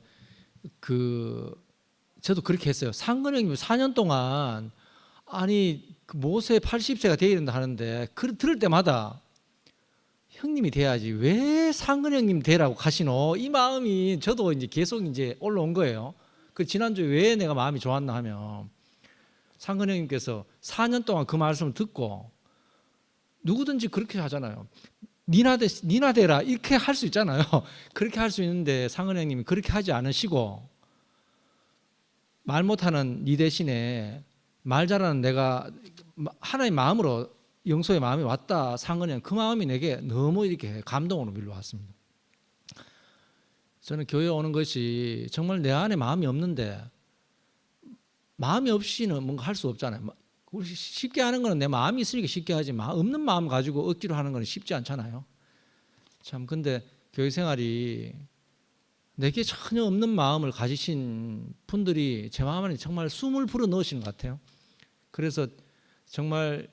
Speaker 1: 저도 그렇게 했어요. 상근 형님 4년 동안 아니 그 모세 80세가 되어야 된다 하는데 들을 때마다 형님이 돼야지 왜 상근 형님 되라고 하시노? 이 마음이 저도 이제 계속 이제 올라온 거예요. 그 지난주에 왜 내가 마음이 좋았나 하면 상근 형님께서 4년 동안 그 말씀을 듣고 누구든지 그렇게 하잖아요. 니나 되라 이렇게 할 수 있잖아요. 그렇게 할 수 있는데 상근 형님이 그렇게 하지 않으시고 말 못하는 니 대신에 말 잘하는 내가 하나의 마음으로 영소의 마음이 왔다. 상근 형 그 마음이 내게 너무 이렇게 감동으로 밀려왔습니다. 저는 교회 오는 것이 정말 내 안에 마음이 없는데 마음이 없이는 뭔가 할 수 없잖아요. 쉽게 하는 거는 내 마음이 있으니까 쉽게 하지 없는 마음 가지고 억지로 하는 거는 쉽지 않잖아요. 참 근데 교회 생활이 내게 전혀 없는 마음을 가지신 분들이 제 마음 안에 정말 숨을 불어 넣으시는 것 같아요. 그래서 정말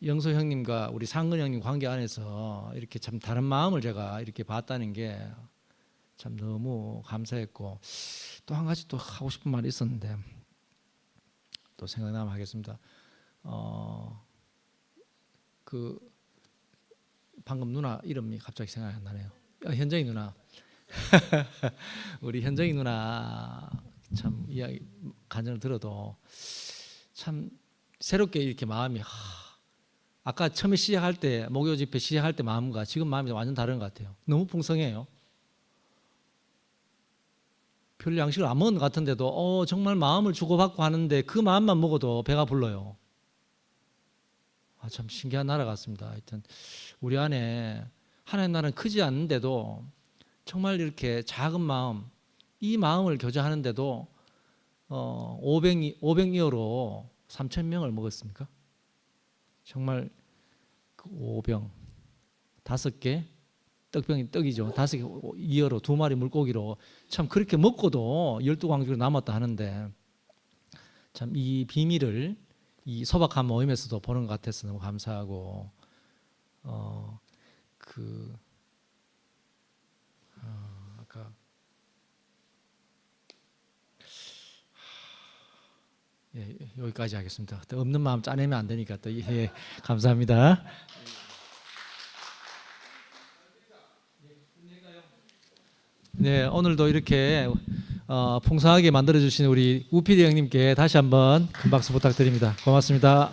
Speaker 1: 영소 형님과 우리 상근 형님 관계 안에서 이렇게 참 다른 마음을 제가 이렇게 봤다는 게 참 너무 감사했고 또 한 가지 또 하고 싶은 말이 있었는데 또 생각나면 하겠습니다. 그 방금 누나 이름이 갑자기 생각이 안 나네요. 현정이 누나. 우리 현정이 누나 참 이야기 간증을 들어도 참 새롭게 이렇게 마음이 아까 처음에 시작할 때 목요 집회 시작할 때 마음과 지금 마음이 완전 다른 것 같아요. 너무 풍성해요. 별 양식을 안 먹은 것 같은데도 정말 마음을 주고받고 하는데 그 마음만 먹어도 배가 불러요. 참 신기한 나라 같습니다. 하여튼 우리 안에 하나님 나라는 크지 않는데도 정말 이렇게 작은 마음, 이 마음을 교제하는데도 500이어로 3,000명을 먹었습니까? 정말 그 5병 5개 떡병이 떡이죠. 5개 이어로 2마리 물고기로 참 그렇게 먹고도 12광주로 남았다 하는데 참 이 비밀을 이 소박한 모임에서도 보는 것 같아서 너무 감사하고 아까 예, 여기까지 하겠습니다. 또 없는 마음 짜내면 안 되니까 또 예, 감사합니다. 네, 오늘도 이렇게 풍성하게 만들어 주신 우리 우피디 형님께 다시 한번 큰 박수 부탁드립니다. 고맙습니다.